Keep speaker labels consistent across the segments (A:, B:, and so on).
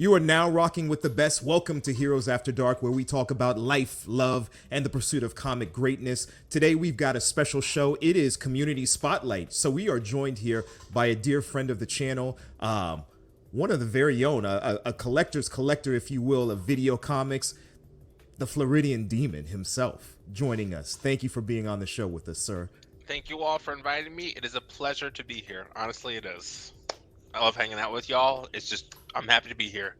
A: You are now rocking with the best. Welcome to Heroes After Dark, where we talk about life, love, and the pursuit of comic greatness. Today, we've got a special show. It is Community Spotlight. So we are joined here by a dear friend of the channel, one of the very own, a collector's collector, if you will, of video comics, the Floridian Demon himself, joining us. Thank you for being on the show with us, sir.
B: Thank you all for inviting me. It is a pleasure to be here. Honestly, it is. I love hanging out with y'all. It's just, I'm happy to be here.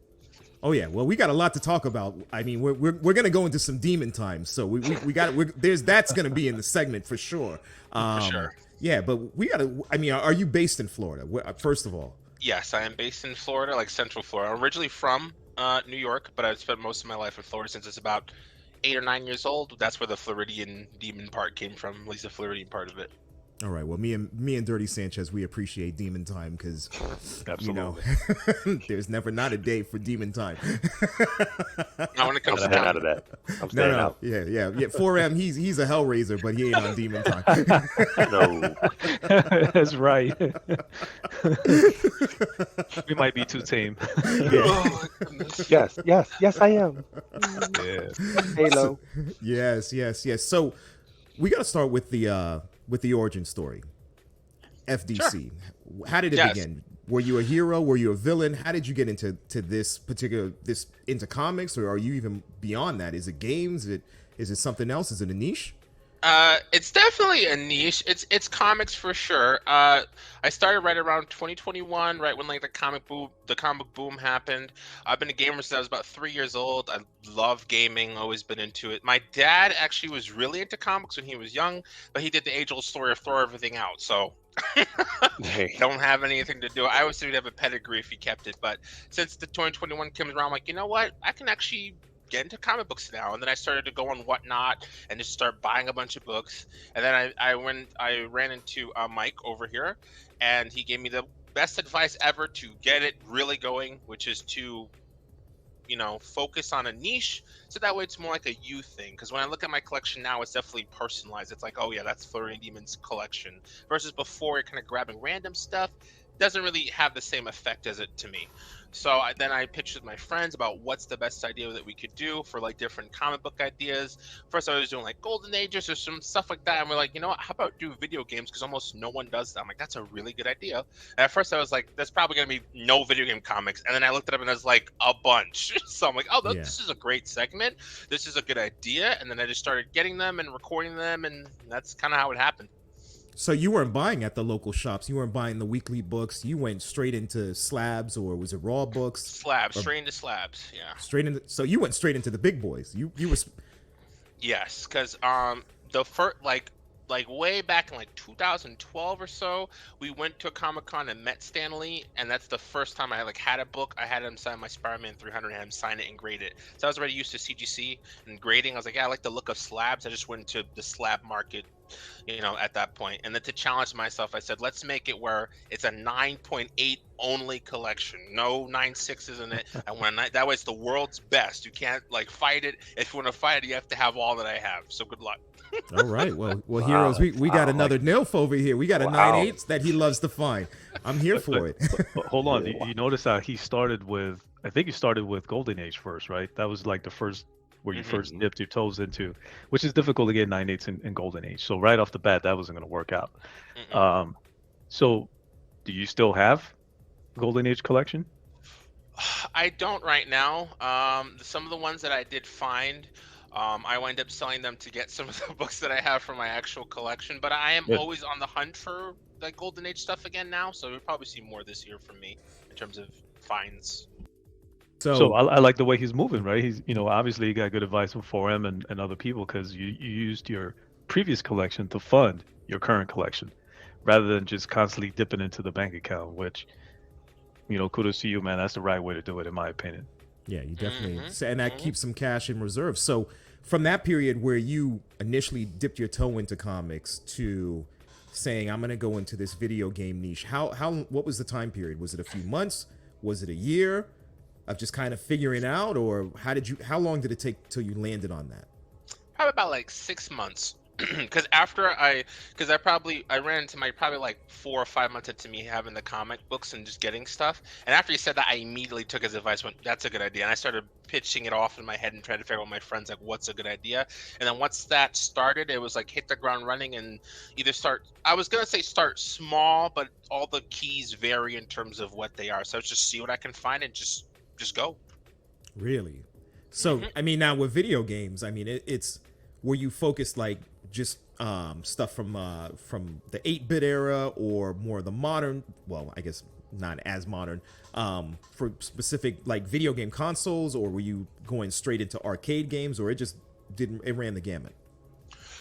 A: Oh yeah, well we got a lot to talk about. I mean, we're gonna go into some demon times, so we got that's gonna be in the segment for sure.
B: For sure.
A: Yeah, but we gotta. I mean, are you based in Florida? First of all.
B: Yes, I am based in Florida, like Central Florida. I'm originally from New York, but I've spent most of my life in Florida since it's about 8 or 9 years old. That's where the Floridian Demon part came from, at least the Floridian part of it.
A: All right. Well, me and Dirty Sanchez, we appreciate Demon Time because, you know, there's never not a day for Demon Time.
B: Not when it comes
C: I'm out of that. I'm staying out.
A: Yeah. 4M, he's a Hellraiser, but he ain't on Demon Time.
C: No,
D: that's right. We might be too tame.
B: Oh,
C: yes, I am.
D: Yeah.
C: Halo.
A: Yes. So we got to start with the origin story. FDC. Sure. How did it begin? Were you a hero? Were you a villain? How did you get into into comics, or are you even beyond that? Is it games? Is it something else? Is it a niche?
B: It's definitely a niche. It's comics for sure. I started right around 2021, right when like the comic boom happened. I've been a gamer since I was about 3 years old. I love gaming, always been into it. My dad actually was really into comics when he was young, but he did the age-old story of throw everything out. So don't have anything to do. I always said he'd have a pedigree if he kept it, but since the 2021 comes around, I'm like, you know what? I can actually get into comic books now. And then I started to go on Whatnot and just start buying a bunch of books. And then I ran into Mike over here, and he gave me the best advice ever to get it really going, which is to, you know, focus on a niche, so that way it's more like a you thing. Because when I look at my collection now, it's definitely personalized. It's like, oh yeah, that's Floridian Demon's collection, versus before you're kind of grabbing random stuff. Doesn't really have the same effect as it to me. So then I pitched with my friends about what's the best idea that we could do for like different comic book ideas. First I was doing like Golden Ages or some stuff like that, and we're like, you know what, how about do video games, because almost no one does that. I'm like, that's a really good idea. And at first I was like, there's probably gonna be no video game comics, and then I looked it up and there's like a bunch. So I'm like, oh, this is a great segment, this is a good idea. And then I just started getting them and recording them, and that's kind of how it happened.
A: So you weren't buying at the local shops. You weren't buying the weekly books. You went straight into slabs, or was it raw books?
B: Straight into slabs. Yeah.
A: So you went straight into the big boys. You were.
B: Yes, because the first like way back in like 2012 or so, we went to a Comic-Con and met Stan Lee, and that's the first time I had a book. I had him sign my Spider-Man 300 and had him sign it and grade it. So I was already used to CGC and grading. I was like, yeah, I like the look of slabs. I just went into the slab market, you know, at that point. And then to challenge myself, I said, let's make it where it's a 9.8 only collection, no 9.6s in it. And that way it's the world's best. You can't like fight it. If you want to fight it, you have to have all that I have. So good luck.
A: All right. Well, wow. Heroes, we got another NILF over here. We got a 9.8 that he loves to find. I'm here for it.
D: But hold on. You notice how he started with, I think you started with Golden Age first, right? That was like the first where you first dipped your toes into, which is difficult to get 9.8s in Golden Age. So right off the bat, that wasn't going to work out. So do you still have Golden Age collection?
B: I don't right now. Some of the ones that I did find, I wind up selling them to get some of the books that I have for my actual collection. But I am always on the hunt for like Golden Age stuff again now. So you'll probably see more this year from me in terms of finds.
D: So I like the way he's moving, right? He's, you know, obviously you got good advice from 4M and other people, because you used your previous collection to fund your current collection, rather than just constantly dipping into the bank account, which, you know, kudos to you, man. That's the right way to do it, in my opinion.
A: Yeah, you definitely, and that keeps some cash in reserve. So from that period where you initially dipped your toe into comics to saying, I'm going to go into this video game niche, what was the time period? Was it a few months? Was it a year of just kind of figuring out, or how long did it take till you landed on that?
B: Probably about like 6 months. because I ran into my probably like 4 or 5 months into me having the comic books and just getting stuff, and after he said that, I immediately took his advice, went, that's a good idea, and I started pitching it off in my head and trying to figure out with my friends like what's a good idea. And then once that started, it was like hit the ground running and either start, I was gonna say start small, but all the keys vary in terms of what they are, so just see what I can find and just go.
A: Really? So, I mean, now with video games, I mean, it's were you focused like just stuff from the 8-bit era or more of the modern? Well, I guess not as modern. For specific like video game consoles, or were you going straight into arcade games, or it ran the gamut?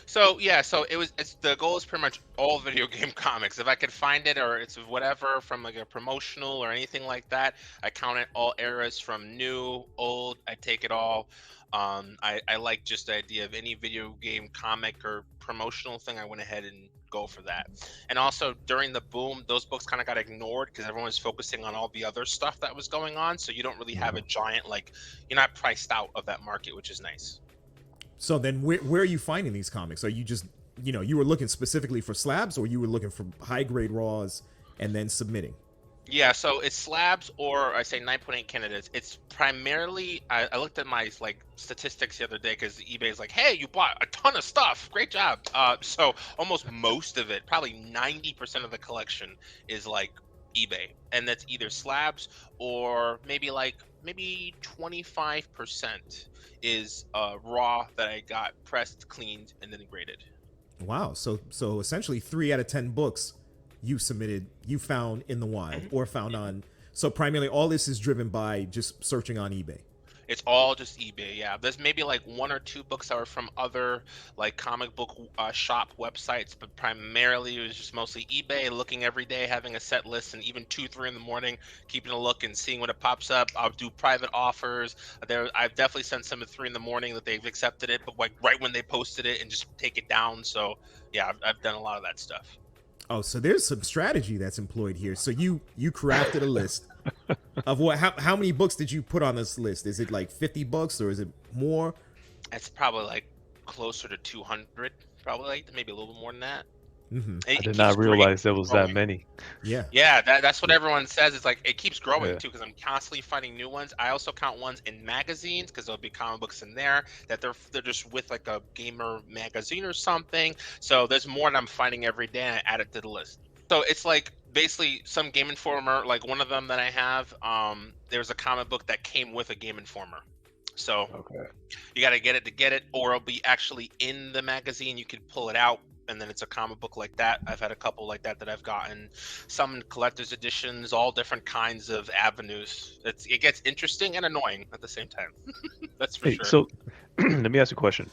B: So yeah, so it's the goal is pretty much all video game comics. If I could find it, or it's whatever from like a promotional or anything like that, I count it all eras from new, old. I take it all. I like just the idea of any video game comic or promotional thing. I went ahead and go for that. And also during the boom, those books kind of got ignored because everyone was focusing on all the other stuff that was going on. So you don't really have a giant, like, you're not priced out of that market, which is nice.
A: So then where are you finding these comics? Are you just, you were looking specifically for slabs, or you were looking for high grade raws and then submitting?
B: Yeah, so it's slabs, or I say 9.8 candidates. It's primarily, I looked at my like statistics the other day because eBay is like, hey, you bought a ton of stuff. Great job. So almost most of it, probably 90% of the collection is like eBay. And that's either slabs or maybe 25% is raw that I got pressed, cleaned, and then graded.
A: Wow. So essentially 3 out of 10 books you found in the wild or found on. So primarily all this is driven by just searching on eBay.
B: It's all just eBay, yeah. There's maybe like 1 or 2 books that were from other like comic book shop websites, but primarily it was just mostly eBay, looking every day, having a set list, and even 2, 3 in the morning, keeping a look and seeing when it pops up. I'll do private offers. I've definitely sent some at 3 in the morning that they've accepted it, but like right when they posted it, and just take it down. So yeah, I've done a lot of that stuff.
A: Oh, so there's some strategy that's employed here. So you crafted a list of how many books did you put on this list? Is it like 50 books or is it more?
B: It's probably like closer to 200, probably like maybe a little bit more than that.
D: I did not realize there was that many.
A: Yeah,
B: that's what everyone says. It's like it keeps growing too, because I'm constantly finding new ones. I also count ones in magazines because there'll be comic books in there that they're just with like a gamer magazine or something. So there's more that I'm finding every day, and I add it to the list. So it's like basically some Game Informer, like one of them that I have. There's a comic book that came with a Game Informer. So you got to get it to get it, or it'll be actually in the magazine. You could pull it out, and then it's a comic book like that. I've had a couple like that I've gotten. Some in collector's editions, all different kinds of avenues. It gets interesting and annoying at the same time. That's for sure.
D: So let me ask you a question.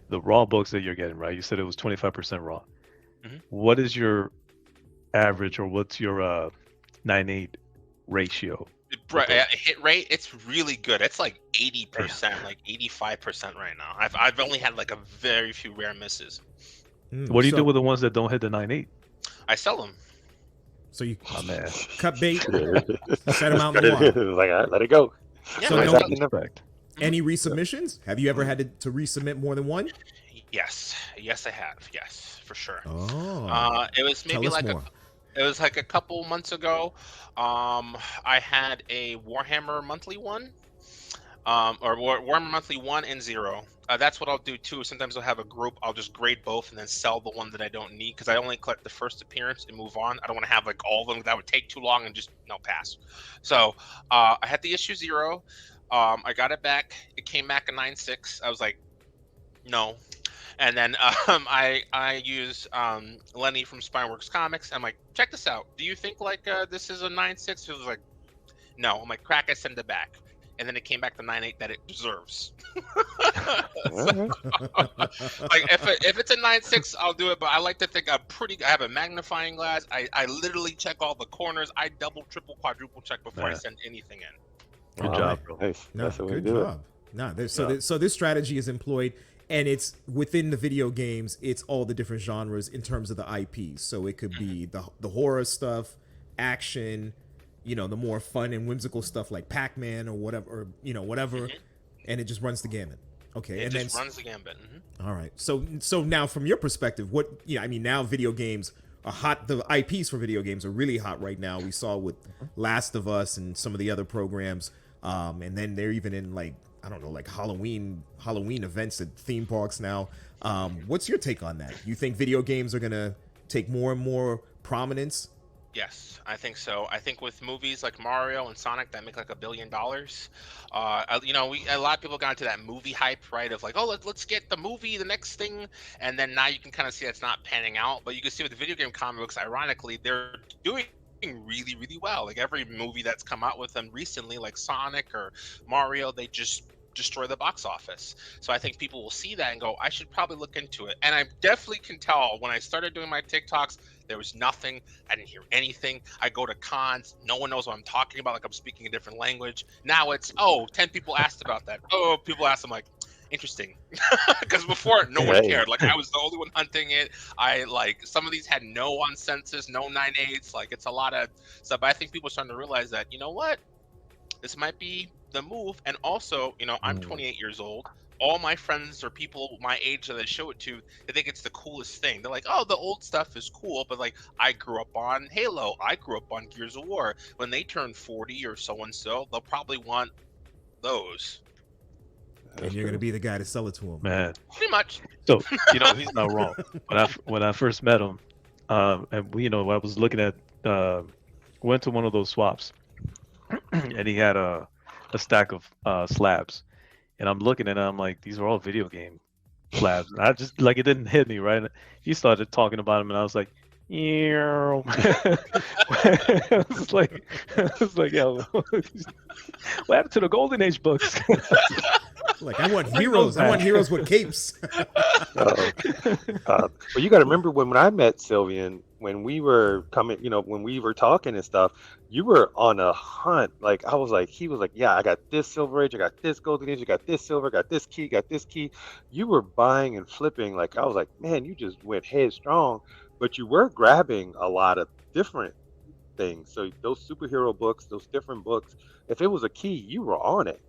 D: The raw books that you're getting, right? You said it was 25% raw. What is your average, or what's your 9/8 ratio?
B: Hit rate, it's really good. It's like 80%, like 85% right now. I've only had like a very few rare misses.
D: What do you do with the ones that don't hit the 9/8?
B: I sell them.
A: So you
D: man.
A: cut bait, set them out in the water.
C: Like, let it go.
B: Yeah,
A: So
B: no,
A: any resubmissions? Have you ever had to resubmit more than one?
B: Yes, I have. Yes, for sure.
A: Oh,
B: it was maybe like a couple months ago. I had a Warhammer monthly one, or Warhammer monthly 1 and 0. That's what I'll do too. Sometimes I'll have a group. I'll just grade both and then sell the one that I don't need, because I only collect the first appearance and move on. I don't want to have like all of them. That would take too long and just pass. So I had the issue 0. I got it back. It came back a 9.6. I was like, no. And then I use Lenny from Spineworks Comics. I'm like, check this out. Do you think like this is a 9.6? He was like, no. I'm like, crack it, send it back. And then it came back to 9.8 that it deserves. Like if it's a 9.6, I'll do it. But I like to think I have a magnifying glass. I literally check all the corners. I double, triple, quadruple check before I send anything in.
D: Good job, bro.
C: Nice.
A: no,
C: That's the way to
A: good
C: do
A: job. No, so this strategy is employed, and it's within the video games. It's all the different genres in terms of the IPs. So it could be the horror stuff, action, the more fun and whimsical stuff like Pac-Man or whatever, and it just runs the gamut. Okay,
B: It
A: and
B: just
A: then
B: runs the gambit.
A: all right. So now from your perspective, what I mean, now video games are hot. The IPs for video games are really hot right now. We saw with Last of Us and some of the other programs, and then they're even in like I don't know, like Halloween events at theme parks now. What's your take on that? You think video games are gonna take more and more prominence?
B: Yes, I think so. I think with movies like Mario and Sonic that make like $1 billion, a lot of people got into that movie hype, right? Of like, oh, let's get the movie, the next thing, and then now you can kind of see that's not panning out. But you can see with the video game comic books, ironically, they're doing really, really well. Like every movie that's come out with them recently, like Sonic or Mario, they just destroy the box office. So I think people will see that and go, I should probably look into it. And I definitely can tell when I started doing my TikToks, there was nothing. I didn't hear anything. I go to cons. No one knows what I'm talking about. Like I'm speaking a different language. Now it's, 10 people asked about that. Oh, people asked. I'm like, interesting. Because before, no one cared. Like I was the only one hunting it. Some of these had no on census, no 9/8. Like it's a lot of stuff. But I think people are starting to realize that, you know what? This might be the move. And also, I'm 28 years old. All my friends or people my age that I show it to, they think it's the coolest thing. They're like, oh, the old stuff is cool. But like, I grew up on Halo. I grew up on Gears of War. When they turn 40 or so-and-so, they'll probably want those.
A: And you're going to be the guy to sell it to him.
D: Man.
B: Pretty much.
D: So, he's not wrong. When I first met him, and I was looking at, went to one of those swaps, and he had a stack of slabs. And I'm looking at it, I'm like, these are all video game slabs. And I just, like, it didn't hit me, right? He started talking about them, and I was like, yeah. I was like, yo, what happened to the Golden Age books?
A: Like, I want heroes. I want heroes with capes.
C: But you got to remember when I met Sylvian, when we were coming, when we were talking and stuff, you were on a hunt. Like I was like, he was like, yeah, I got this Silver Age, I got this Golden Age, I got this silver, I got this key, got this key. You were buying and flipping. Like I was like, man, you just went headstrong, but you were grabbing a lot of different things. So those superhero books, those different books, if it was a key, you were on it.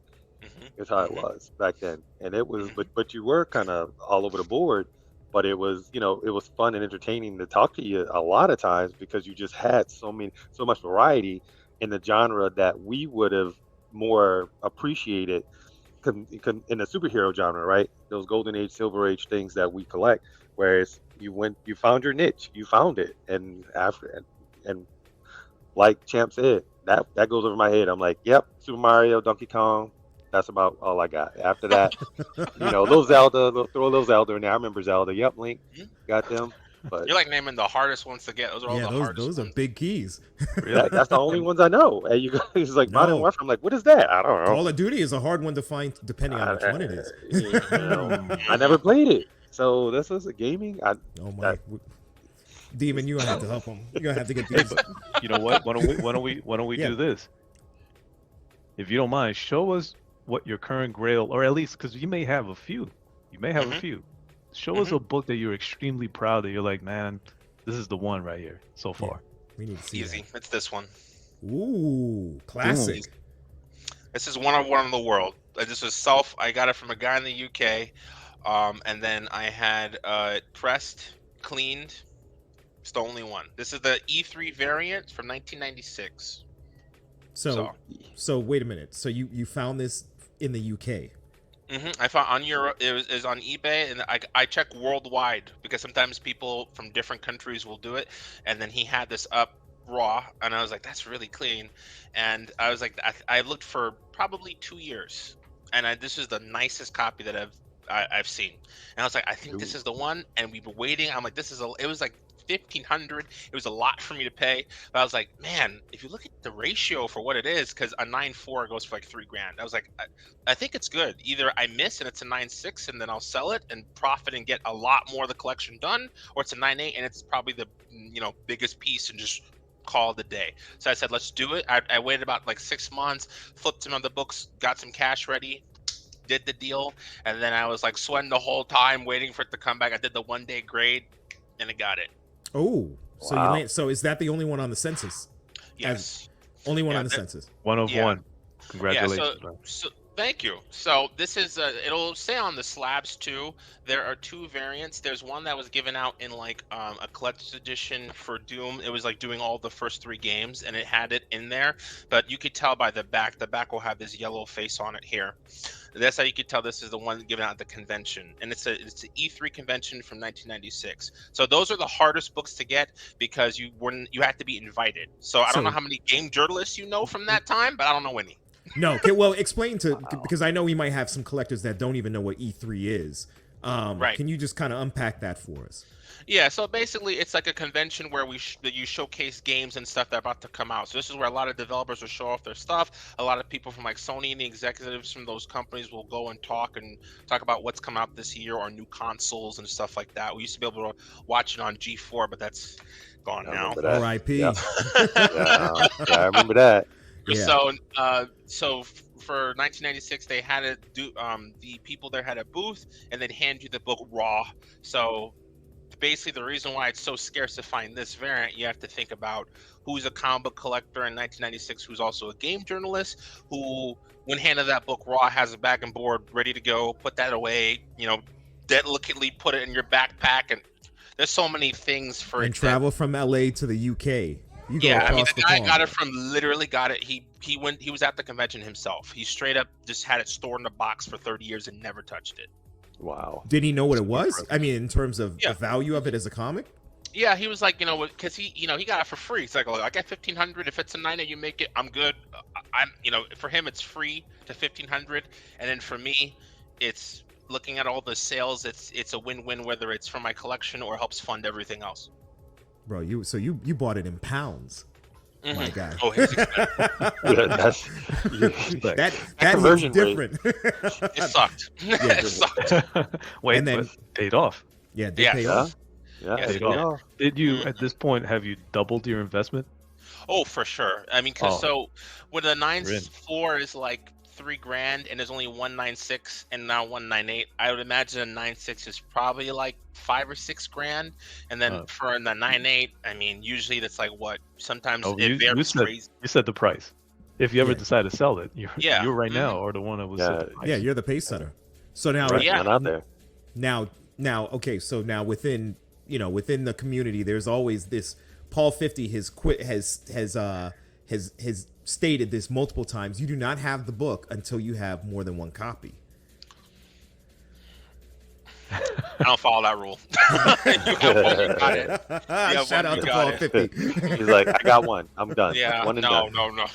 C: Is how it was back then. And it was, but you were kind of all over the board. But it was, it was fun and entertaining to talk to you a lot of times because you just had so much variety in the genre that we would have more appreciated in the superhero genre, right? Those Golden Age, Silver Age things that we collect. Whereas you found your niche, you found it, and like Champ said, that goes over my head. I'm like, yep, Super Mario, Donkey Kong. That's about all I got. After that, those Zelda, throw those Zelda in there. I remember Zelda. Yep, Link, got them. But
B: you're like naming the hardest ones to get. Those are all the hardest
A: those
B: ones.
A: are big keys.
C: That's the only ones I know. And you guys like Modern Warfare. I'm like, what is that? I don't know.
A: Call of Duty is a hard one to find, depending on which one it is.
C: I never played it, so this is a gaming.
A: Demon, you're gonna have to help him. You're gonna have to get these.
D: You know what? Why don't we do this? If you don't mind, show us what your current grail, or at least because you may have a few. Show us a book that you're extremely proud of. You're like, man, this is the one right here so far.
A: Yeah, we need to see
B: easy. It's this one.
A: Ooh, classic.
B: This is one in the world. This was I got it from a guy in the UK, and then I had pressed, cleaned. It's the only one. This is the E3 variant from 1996.
A: So wait a minute. So you found this in the UK?
B: I found on Europe. It was on eBay, and I check worldwide because sometimes people from different countries will do it. And then he had this up raw, and I was like, "That's really clean." And I was like, I looked for probably 2 years, and this is the nicest copy that I've seen. And I was like, I think this is the one. And we've been waiting. I'm like, it was like $1,500. It was a lot for me to pay, but I was like, man, if you look at the ratio for what it is, because a 9.4 goes for like $3,000. I was like, I think it's good. Either I miss and it's a 9.6 and then I'll sell it and profit and get a lot more of the collection done, or it's a 9.8 and it's probably the biggest piece and just call it a day. So I said, let's do it. I waited about like 6 months, flipped some of the books, got some cash ready, did the deal, and then I was like sweating the whole time waiting for it to come back. I did the 1 day grade and I got it.
A: Oh, so
C: wow.
A: So is that the only one on the census?
B: Yes.
A: Only one on the census.
D: One of one. Congratulations.
B: So Thank you. So this is it'll say on the slabs too. There are 2 variants. There's one that was given out in like a collector's edition for Doom. It was like doing all the first 3 games, and it had it in there. But you could tell by the back. The back will have this yellow face on it here. That's how you could tell this is the one given out at the convention, and it's an E3 convention from 1996. So those are the hardest books to get because you had to be invited. So I don't know how many game journalists you know from that time, but I don't know any.
A: No, okay, well, explain because I know we might have some collectors that don't even know what E3 is.
B: Right.
A: Can you just kind of unpack that for us?
B: Yeah, so basically it's like a convention where you showcase games and stuff that are about to come out. So this is where a lot of developers will show off their stuff. A lot of people from like Sony and the executives from those companies will go and talk about what's come out this year or new consoles and stuff like that. We used to be able to watch it on G4, but that's gone now.
A: R.I.P.
C: Yeah. Yeah, I remember that.
A: Yeah.
B: So for 1996, they had to do the people there had a booth and then hand you the book raw. So basically, the reason why it's so scarce to find this variant, you have to think about who's a comic book collector in 1996, who's also a game journalist, who, when handed that book raw, has a bag and board ready to go, put that away, delicately put it in your backpack, and there's so many things for
A: and travel from LA to the UK.
B: Yeah, I mean, the guy literally got it. He was at the convention himself. He straight up just had it stored in a box for 30 years and never touched it.
C: Wow.
A: Did he know what it was? I mean, in terms of the value of it as a comic?
B: Yeah, he was like, because he got it for free. It's like, I got 1,500. If it's a 9 you make it, I'm good. For him, it's free to 1,500, and then for me, it's looking at all the sales. It's a win-win whether it's for my collection or helps fund everything else.
A: Bro, you bought it in pounds.
B: Mm-hmm.
A: My guy.
B: Oh, he's expensive.
A: that is different.
B: It sucked. It sucked.
D: Wait,
A: and then
D: paid off.
A: Yeah, they paid off.
C: Yeah,
B: yes,
C: paid off.
D: Did you at this point have you doubled your investment?
B: Oh, for sure. I mean, so when the 9.4 is like $3,000 and there's only 196 and now 198, I would imagine a 9.6 is probably like $5,000 or $6,000, and then for the 9.8, I mean, usually that's like what sometimes it varies crazy. You
D: said the price. If you ever decide to sell it, you right now or the one that was
A: you're the pace setter. So now
C: out there.
A: Now okay, so now within the community, there's always this. Paul 50 has stated this multiple times. You do not have the book until you have more than one copy.
B: I don't follow that rule. You got it.
A: Shout out to Paul 50.
C: He's like, I got one. I'm done.
B: Yeah,
C: one and
B: no.
C: done.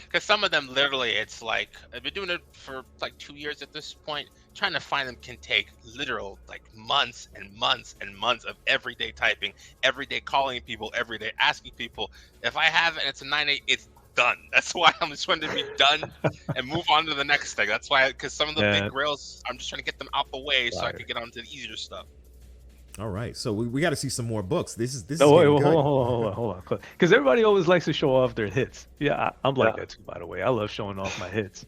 B: Because some of them literally, it's like, I've been doing it for like 2 years at this point. Trying to find them can take literal like months and months and months of everyday typing, everyday calling people, everyday asking people. If I have it and it's a 9.8, it's done. That's why I'm just trying to be done and move on to the next thing. That's why, because some of the big grails, I'm just trying to get them out the way so I can get on to the easier stuff.
A: All right, so we got to see some more books. This is
D: hold on, because everybody always likes to show off their hits. Yeah, I'm like that too. By the way, I love showing off my hits.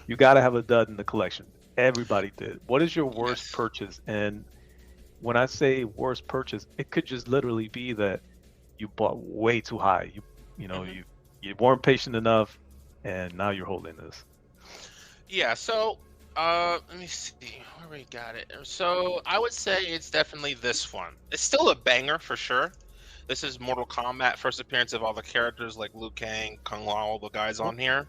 D: You got to have a dud in the collection. Everybody did. What is your worst purchase? And when I say worst purchase, it could just literally be that you bought way too high. You weren't patient enough, and now you're holding this. Yeah.
B: So let me see where we got it. So I would say it's definitely this one. It's still a banger for sure. This is Mortal Kombat, first appearance of all the characters like Liu Kang, Kung Lao, all the guys on here.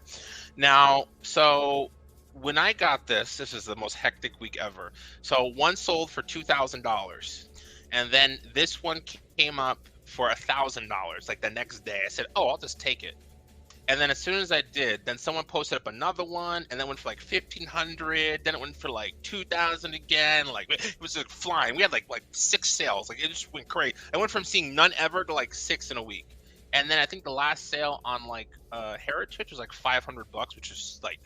B: Now, so when I got this is the most hectic week ever. So one sold for $2,000, and then this one came up for $1,000 like the next day. I said, I'll just take it. And then as soon as I did, then someone posted up another one, and then went for like 1,500. Then it went for like 2,000 again. Like it was like flying. We had like 6 sales. Like it just went crazy. I went from seeing none ever to like 6 in a week. And then I think the last sale on like Heritage was like $500, which is like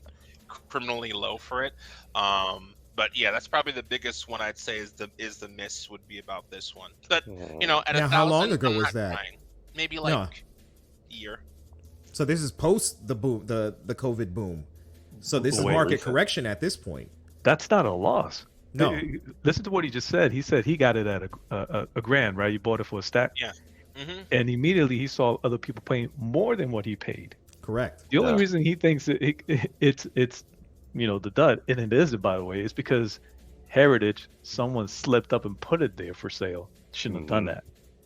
B: criminally low for it. But yeah, that's probably the biggest one I'd say is the miss would be about this one. But at
A: now,
B: 1,000,
A: how long ago was that?
B: Maybe like a year.
A: So this is post the boom, the COVID boom. So this is market correction at this point.
D: That's not a loss.
A: No.
D: Listen to what he just said. He said he got it at a grand, right? You bought it for a stack.
B: Yeah. Mm-hmm.
D: And immediately he saw other people paying more than what he paid.
A: Correct.
D: The only reason he thinks it's the dud, and it isn't, by the way. It's because Heritage, someone slipped up and put it there for sale. Shouldn't have done that.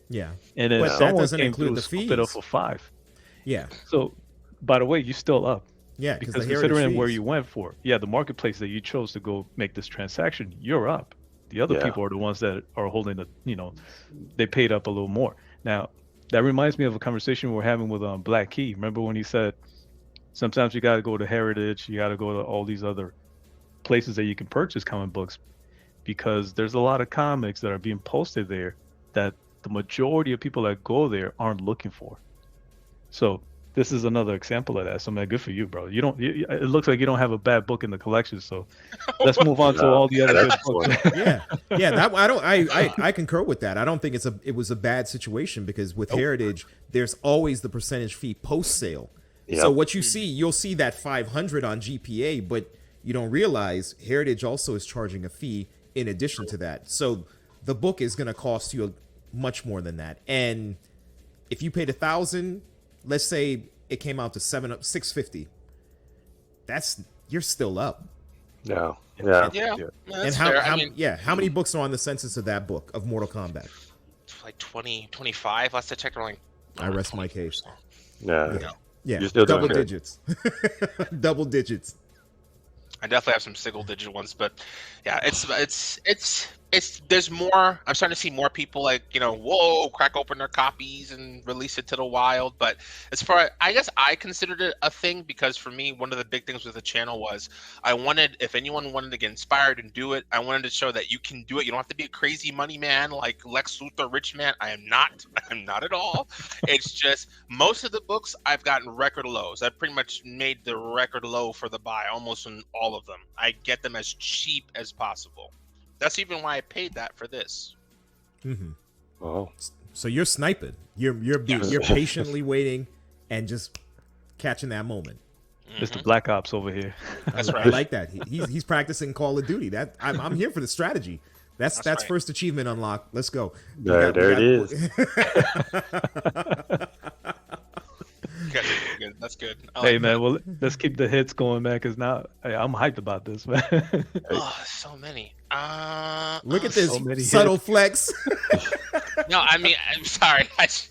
A: Yeah.
D: And then
A: But that
D: someone
A: doesn't
D: came
A: include
D: through
A: the
D: and scooped it up
A: fees.
D: for 5.
A: Yeah.
D: So, by the way, you still up.
A: Yeah,
D: Because
A: the heritage
D: considering where
A: fees.
D: you went for, the marketplace that you chose to go make this transaction, you're up. The other people are the ones that are holding they paid up a little more. Now, that reminds me of a conversation we were having with Black Key. Remember when he said, sometimes you got to go to Heritage, you got to go to all these other places that you can purchase comic books, because there's a lot of comics that are being posted there that the majority of people that go there aren't looking for. So this is another example of that. So man, good for you, bro. It looks like you don't have a bad book in the collection. So let's move on to all the other good books.
A: I concur with that. I don't think it was a bad situation, because with Heritage, there's always the percentage fee post sale. Yep. So what you'll see that 500 on GPA, but you don't realize Heritage also is charging a fee in addition to that. So the book is going to cost you much more than that. And if you paid $1,000, let's say it came out to $650, you're still up.
C: Yeah.
B: And
A: how many books are on the census of that book of Mortal Kombat?
B: Like 20, 25. Last I checked,
A: I rest my case.
C: Yeah.
A: You're
C: still
A: double digits. Double digits.
B: I definitely have some single digit ones, but yeah, it's there's more. I'm starting to see more people crack open their copies and release it to the wild. But as far, I guess I considered it a thing, because for me, one of the big things with the channel was I wanted, if anyone wanted to get inspired and do it, I wanted to show that you can do it. You don't have to be a crazy money man like Lex Luthor, rich man. I am not. I'm not at all. It's just most of the books I've gotten record lows. I've pretty much made the record low for the buy almost in all of them. I get them as cheap as possible. That's even why I paid that for this.
A: Mm-hmm.
C: Oh,
A: so you're sniping. You're patiently waiting and just catching that moment.
D: Mr. Black Ops over here.
B: That's right.
A: I like that. He's practicing Call of Duty. That I'm here for the strategy. That's right. First achievement unlock. Let's go.
C: There it is.
B: Good. That's good.
D: Hey man, well, let's keep the hits going, man, because now I'm hyped about this, man.
B: So many.
A: Look at this subtle flex.
B: No, I mean, I'm sorry. This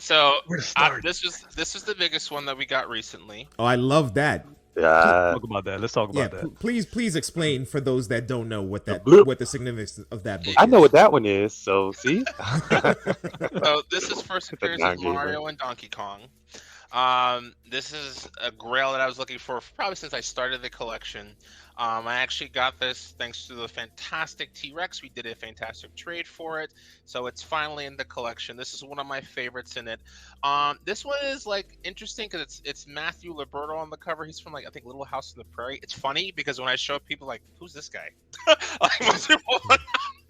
B: was the biggest one that we got recently.
A: Oh, I love that.
C: Yeah.
D: Talk about that. Let's talk about that.
A: Please explain for those that don't know what the significance of that book is.
C: I know what that one is. So see.
B: So this is first appearance of Mario and Donkey Kong. This is a grail that I was looking for probably since I started the collection. I actually got this thanks to the fantastic T-Rex. We did a fantastic trade for it, so it's finally in the collection. This is one of my favorites in it. This one is interesting because it's Matthew Liberto on the cover. He's from I think Little House on the Prairie. It's funny because when I show people who's this guy? Most people don't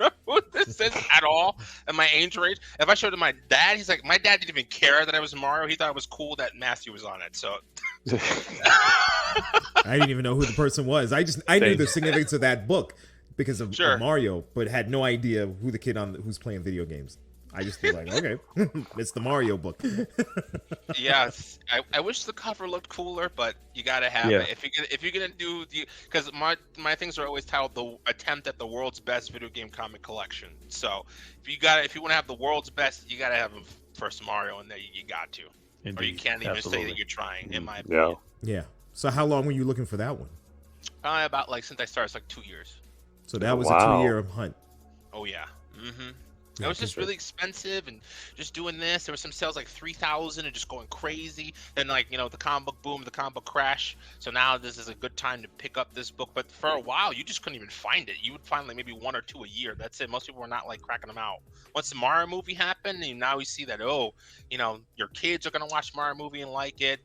B: know who this is at all at my age range. If I showed it to my dad, he's like, my dad didn't even care that I was Mario. He thought it was cool that Matthew was on it. So
A: I didn't even know who the person was. I knew the significance of that book because of Mario, but had no idea who the kid who's playing video games. I just was like, okay, it's the Mario book.
B: Yeah, I wish the cover looked cooler, but you gotta have it if you're gonna do because my things are always titled the attempt at the world's best video game comic collection. So if you want to have the world's best, you gotta have a first Mario in there. You got to, or you can't even say that you're trying. In my opinion.
A: Yeah. So how long were you looking for that one?
B: About since I started, it's 2 years.
A: So that was a 2-year hunt.
B: Oh yeah. Mm-hmm. It was just really expensive and just doing this. There were some sales like 3,000 and just going crazy. Then the comic book boom, the comic book crash. So now this is a good time to pick up this book. But for a while, you just couldn't even find it. You would find maybe 1 or 2 a year. That's it. Most people were not cracking them out. Once the Mario movie happened, and now we see that your kids are gonna watch Mario movie and like it.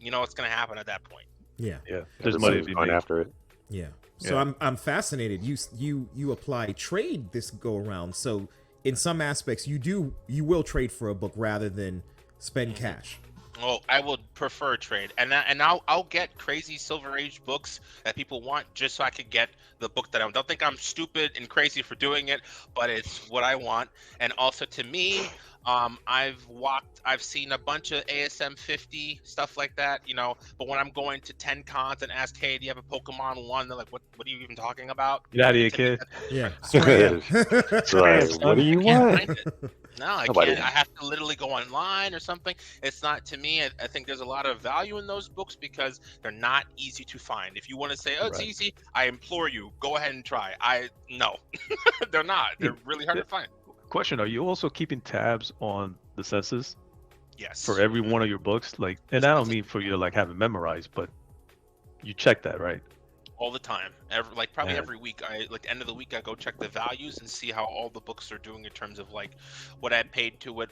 B: You know what's gonna happen at that point.
A: Yeah.
D: There's money
C: going after it.
A: Yeah. So I'm fascinated. You apply trade this go around. So in some aspects, you will trade for a book rather than spend cash.
B: Well, I would prefer trade, and I'll get crazy Silver Age books that people want just so I could get the book that I don't think I'm stupid and crazy for doing it, but it's what I want. And also to me, I've seen a bunch of ASM 50 stuff like that, you know. But when I'm going to 10 cons and ask, hey, do you have a Pokemon one? They're like, what are you even talking about?
D: Get out of here,
B: To me,
D: kid.
A: Yeah.
C: It's like, what do you
B: I can't
C: want?
B: find it. No, I
C: Nobody.
B: can't. I have to literally go online or something. It's not, to me, I think there's a lot of value in those books because they're not easy to find. If you want to say, oh, it's
D: Right.
B: easy, I implore you, go ahead and try. No, they're not. They're really hard to find.
D: Question: are you also keeping tabs on the census
B: Yes.
D: for every one of your books? Like, and I don't mean for you to like have it memorized, but you check that, right?
B: All the time, probably every week. End of the week, I go check the values and see how all the books are doing in terms of like what I paid to it.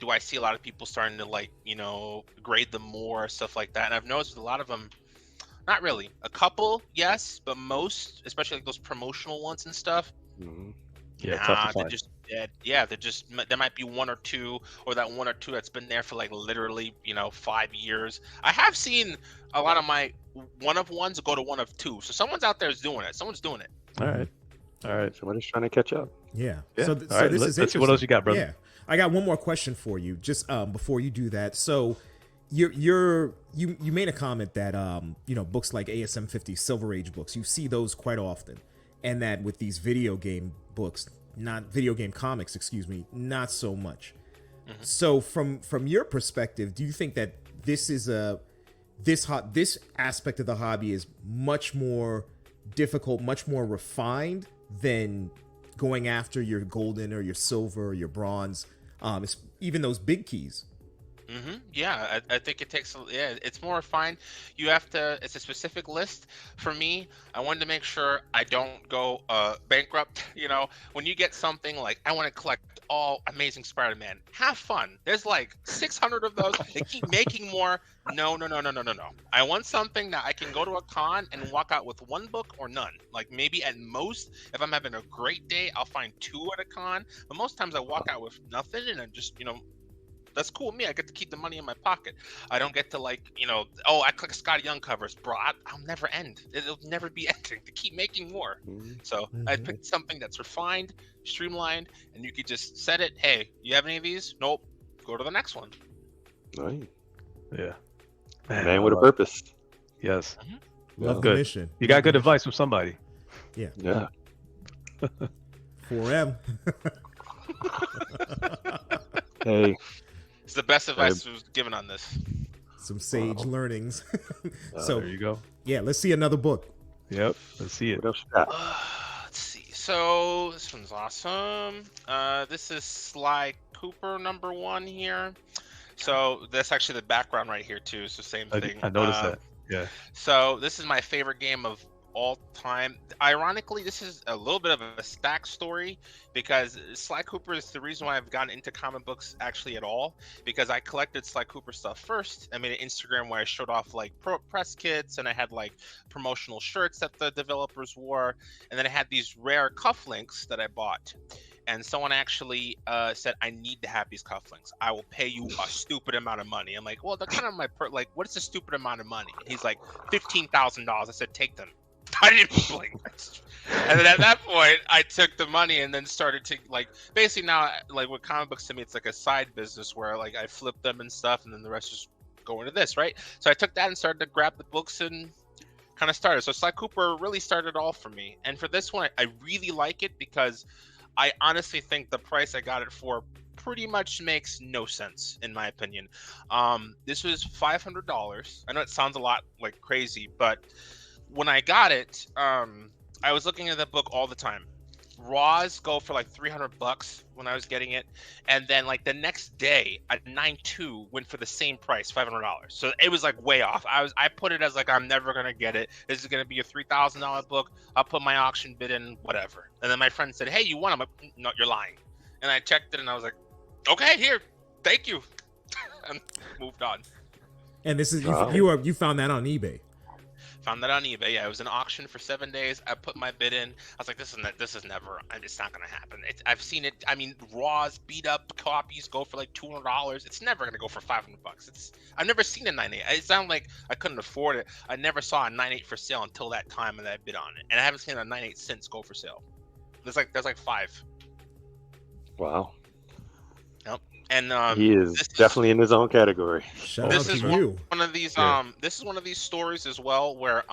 B: Do I see a lot of people starting to like, you know, grade them more, stuff like that? And I've noticed with a lot of them, not really. A couple, yes, but most, especially like those promotional ones and stuff,
C: Mhm.
D: Yeah,
B: nah,
D: tough to
B: they're
D: find.
B: just dead. Yeah, there might be one or two, or that one or two that's been there for like literally, you know, 5 years. I have seen a lot of my one of ones go to one of two. So someone's out there is doing it. Someone's doing it.
D: All right, all right.
C: Somebody's trying to catch up.
A: Yeah.
D: Yeah.
A: So,
D: All
A: so
D: right,
A: this is
D: let's see what else you got, brother.
A: Yeah. I got one more question for you, just before you do that. So, you made a comment that you know, books like ASM 50 Silver Age books, you see those quite often, and that with these video game books, not video game comics, excuse me, not so much.
B: Mm-hmm.
A: So, from your perspective, do you think that this is this aspect of the hobby is much more difficult, much more refined than going after your golden or your silver or your bronze, even those big keys?
B: Yeah, I think it takes. Yeah, it's more refined. You have to. It's a specific list. For me, I wanted to make sure I don't go bankrupt. You know, when you get something like I want to collect all Amazing Spider-Man, have fun. There's like 600 of those. They keep making more. No. I want something that I can go to a con and walk out with one book or none. Like maybe at most, if I'm having a great day, I'll find two at a con. But most times I walk out with nothing, and I just, you know. That's cool with me. I get to keep the money in my pocket. I don't get to like, you know, oh, I click Scotty Young covers, bro. I'll never end. It'll never be ending. To keep making more. So I picked something that's refined, streamlined, and you could just set it. Hey, you have any of these? Nope. Go to the next one.
C: Right.
D: Yeah.
C: Man with a purpose.
D: Yes.
A: Love the
D: Good.
A: mission.
D: You got good advice from somebody.
A: Yeah.
C: Yeah.
A: 4M.
C: Hey.
B: It's the best advice was given on this.
A: Some sage learnings.
D: There
A: So
D: you go.
A: yeah, let's see another book.
D: Yep. Let's see it.
C: What else you got?
B: Let's see. So this one's awesome. This is Sly Cooper #1 here. So that's actually the background right here too. So same thing.
D: I noticed that. Yeah.
B: So this is my favorite game of all time. Ironically, this is a little bit of a stack story because Sly Cooper is the reason why I've gotten into comic books actually at all, because I collected Sly Cooper stuff first. I made an Instagram where I showed off like press kits, and I had like promotional shirts that the developers wore, and then I had these rare cufflinks that I bought. And someone actually said, I need to have these cufflinks. I will pay you a stupid amount of money. I'm like, well, they're kind of my like, what is a stupid amount of money? He's like, $15,000. I said, take them. I didn't blink. And then at that point, I took the money and then started to like, basically now, like with comic books to me, it's like a side business where like I flip them and stuff, and then the rest just go into this, right? So I took that and started to grab the books and kind of started. So Sly Cooper really started all for me. And for this one, I really like it because I honestly think the price I got it for pretty much makes no sense in my opinion. This was $500. I know it sounds a lot like crazy, but when I got it, I was looking at the book all the time. Raws go for like $300 when I was getting it, and then like the next day at 9/2 went for the same price, $500. So it was like way off. I put it as like, I'm never gonna get it. This is gonna be a $3,000 book. I'll put my auction bid in, whatever. And then my friend said, hey, you want them? I'm like, no, you're lying. And I checked it and I was like, okay, here, thank you, and moved on.
A: And this is
C: Wow.
A: you found that on eBay.
B: Found that on eBay. Yeah, it was an auction for 7 days. I put my bid in. I was like, this is never. It's not gonna happen. I've seen it. I mean, raws, beat up copies go for like $200. It's never gonna go for $500. I've never seen a 9.8. It sounded like I couldn't afford it. I never saw a 9.8 for sale until that time and I bid on it. And I haven't seen a 9.8 since go for sale. There's like 5.
C: Wow.
B: Yep. And
C: He is definitely in his own category.
A: Shout out
B: this
A: to
B: is
A: you.
B: one of these
D: Yeah.
B: this is one of these stories as well where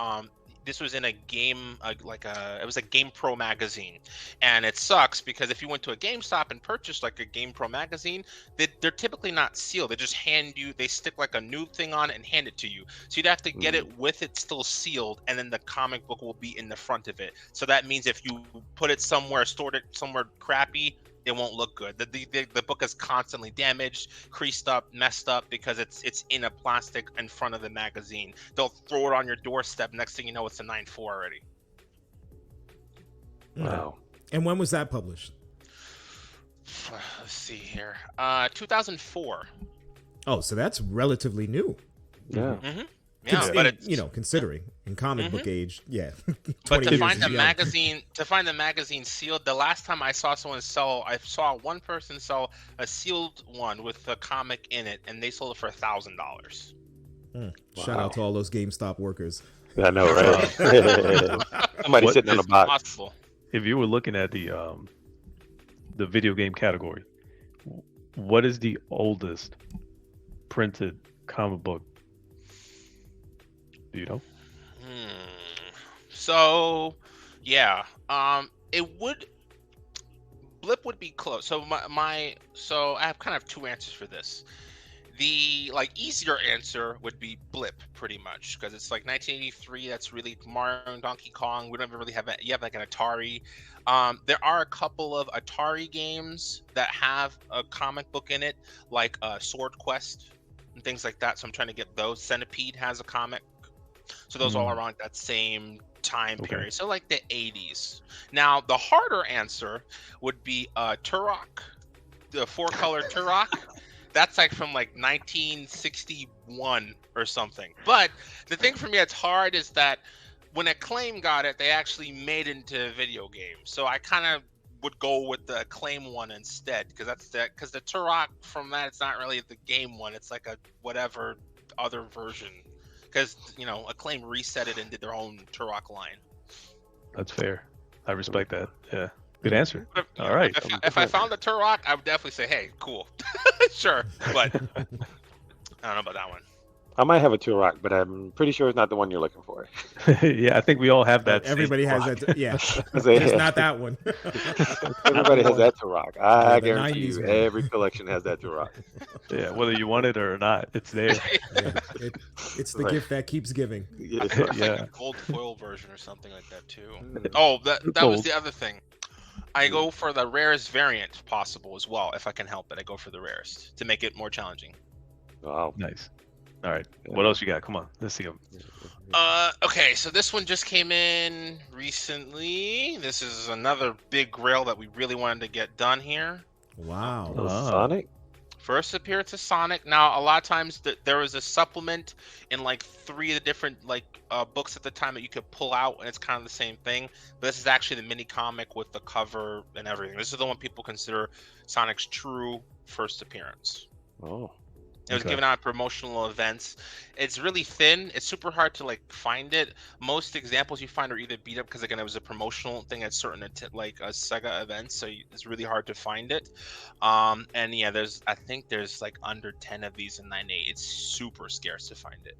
B: this was in a game it was a Game Pro magazine, and it sucks because if you went to a GameStop and purchased like a Game Pro magazine, they're typically not sealed. They just they stick like a new thing on it and hand it to you, so you'd have to get it with it still sealed, and then the comic book will be in the front of it. So that means if you put it somewhere, stored it somewhere crappy, it won't look good. The book is constantly damaged, creased up, messed up because it's in a plastic in front of the magazine. They'll throw it on your doorstep. Next thing you know, it's a 9.4 already.
C: Wow.
A: And when was that published?
B: Let's see here. 2004.
A: Oh, so that's relatively new.
C: Yeah.
B: Mm-hmm. Yeah, but it's,
A: considering in comic book age, yeah.
B: But
A: 20
B: to
A: years
B: find
A: is
B: the
A: young.
B: magazine sealed, the last time I saw one person sell a sealed one with a comic in it, and they sold it for $1,000.
A: Shout out to all those GameStop workers.
C: I know, right? Somebody sitting on a box.
B: Possible.
D: If you were looking at the video game category, what is the oldest printed comic book? Do you know?
B: So, yeah, Blip would be close. So so I have kind of two answers for this. The easier answer would be Blip, pretty much, because it's like 1983. That's really Mario and Donkey Kong. We don't really have you have like an Atari. There are a couple of Atari games that have a comic book in it, like Sword Quest and things like that. So I'm trying to get those. Centipede has a comic. So those all around that same time period. So like the 80s. Now the harder answer would be Turok, the 4-color Turok. That's like from like 1961 or something. But the thing for me that's hard is that when Acclaim got it, they actually made it into a video game. So I kind of would go with the Acclaim one instead, because because the Turok from that, it's not really the game one. It's like a whatever other version. Because, Acclaim reset it and did their own Turok line.
D: That's fair. I respect that. Yeah. Good answer. All right.
B: If I found a Turok, I would definitely say, hey, cool. Sure. But I don't know about that one.
C: I might have a Turok, but I'm pretty sure it's not the one you're looking for.
D: Yeah, I think we all have that.
A: Everybody has that. Yeah.
C: Say,
A: It's not that one.
C: Everybody has that Turok. I
A: the
C: guarantee
A: 90s
C: you,
A: one.
C: every collection has that Turok.
D: Yeah, whether you want it or not, it's there.
A: Yeah. It's the gift that keeps giving.
C: It's
B: It's
D: Yeah.
B: like a gold foil version or something like that, too. Oh, that was
D: Gold.
B: the other thing. I go for the rarest variant possible as well. If I can help it, I go for the rarest to make it more challenging.
C: Wow.
D: Nice. All right. What else you got? Come on. Let's see them.
B: Okay, so this one just came in recently. This is another big grail that we really wanted to get done here.
A: Wow.
C: Sonic?
B: First appearance of Sonic. Now, a lot of times there was a supplement in like 3 of the different books at the time that you could pull out, and it's kind of the same thing. But this is actually the mini comic with the cover and everything. This is the one people consider Sonic's true first appearance.
C: Oh.
B: It was given out at promotional events. It's really thin. It's super hard to find it. Most examples you find are either beat up because again it was a promotional thing at certain Sega events, so it's really hard to find it. And yeah, I think there's like under 10 of these in 9.8. It's super scarce to find it.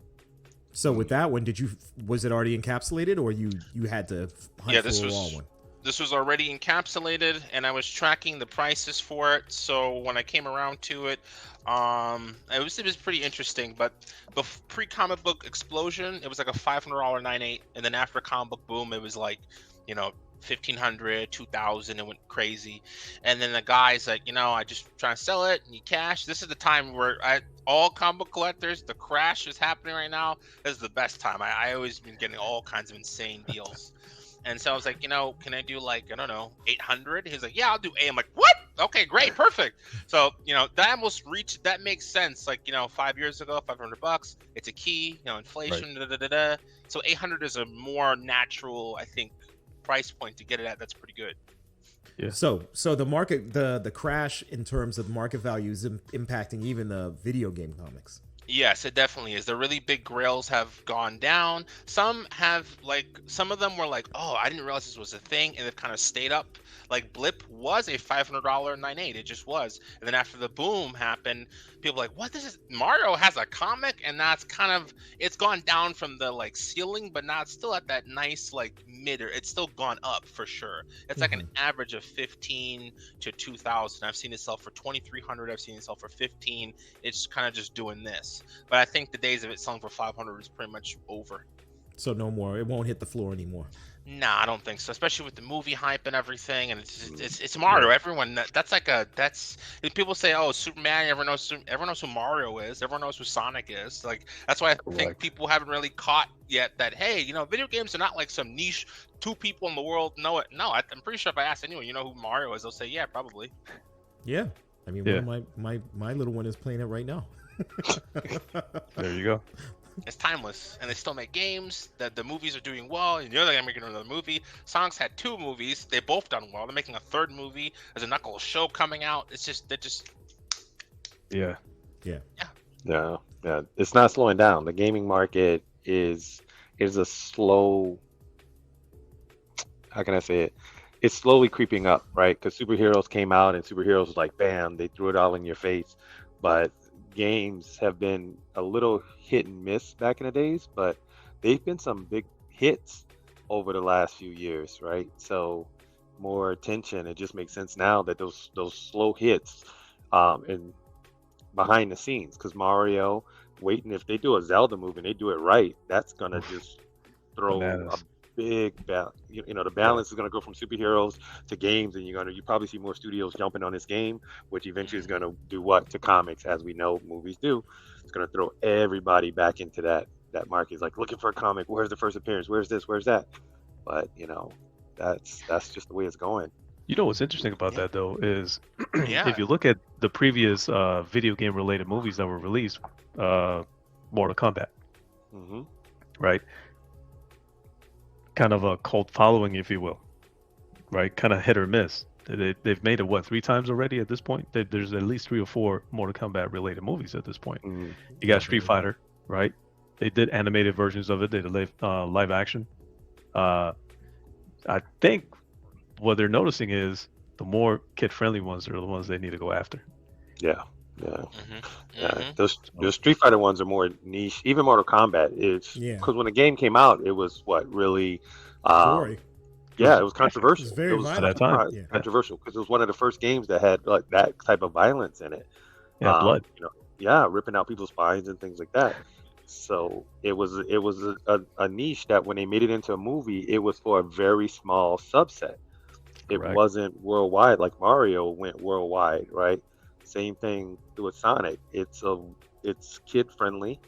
A: So with that one, was it already encapsulated, or you had to hunt for a raw one?
B: This was already encapsulated, and I was tracking the prices for it. So when I came around to it, it was pretty interesting. But pre-comic book explosion, it was like a $500 9.8, and then after comic book boom, it was like, $1,500, $2,000, it went crazy. And then the guy's like, I just trying to sell it, and you cash. This is the time where all comic book collectors, the crash is happening right now. This is the best time. I always been getting all kinds of insane deals. And so I was like, can I do 800? He's like, yeah, I'll do A. I'm like, what? Okay, great, perfect. So, that almost reached, that makes sense. 5 years ago, $500, it's a key, inflation, right. So 800 is a more natural, I think, price point to get it at. That's pretty good.
A: Yeah. So the market, the crash in terms of market value is impacting even the video game comics.
B: Yes, it definitely is. The really big grails have gone down. Some have some of them were like, oh, I didn't realize this was a thing, and they've kind of stayed up. Like Blip was a $500 9.8, it just was. And then after the boom happened, people were like, what? This is Mario has a comic, and that's kind of it's gone down from the ceiling, but now it's still at that nice mid, or it's still gone up for sure. It's like an average of 15 to 2,000. I've seen it sell for 2,300. I've seen it sell for 15. It's kind of just doing this. But I think the days of it selling for 500 is pretty much over.
A: So no more. It won't hit the floor anymore.
B: Nah, I don't think so. Especially with the movie hype and everything, and it's Mario. Everyone that's people say, oh, Superman. Everyone knows who Mario is. Everyone knows who Sonic is. Like that's why I think people haven't really caught yet that hey, video games are not like some niche. 2 people in the world know it. No, I'm pretty sure if I ask anyone, you know who Mario is, they'll say yeah, probably.
A: Yeah, I mean, one of my little one is playing it right now.
D: There you go.
B: It's timeless, and they still make games. The movies are doing well. You know they're making another movie. Sonic's had 2 movies. They both done well. They're making a 3rd movie. There's a Knuckles show coming out. It's just
D: Yeah.
C: It's not slowing down. The gaming market is a slow. How can I say it? It's slowly creeping up, right? Because superheroes came out, and superheroes was like, bam, they threw it all in your face. But games have been a little hit and miss back in the days, but they've been some big hits over the last few years, right? So more attention. It just makes sense now that those slow hits and behind the scenes, because Mario, waiting, if they do a Zelda movie and they do it right, that's gonna just throw a big the balance is going to go from superheroes to games, and you probably see more studios jumping on this game, which eventually is going to do what to comics, as we know movies do. It's going to throw everybody back into that market. It's like looking for a comic, where's the first appearance, where's this, where's that? But that's just the way it's going.
D: What's interesting about that though is if you look at the previous video game related movies that were released, Mortal Kombat, right? Kind of a cult following, if you will, right? Kind of hit or miss. They've made it 3 times already at this point. There's at least 3 or 4 Mortal Kombat related movies at this point. You got Street Fighter, right? They did animated versions of it. They did live action. I think what they're noticing is the more kid friendly ones are the ones they need to go after.
C: Yeah. Those Street Fighter ones are more niche. Even Mortal Kombat is because when the game came out, it was really, it was controversial.
A: It was
C: very controversial because it was one of the first games that had like that type of violence in it.
D: Blood.
C: Ripping out people's spines and things like that. So it was a niche that when they made it into a movie, it was for a very small subset. It wasn't worldwide like Mario went worldwide, right? Same thing with Sonic. It's kid friendly,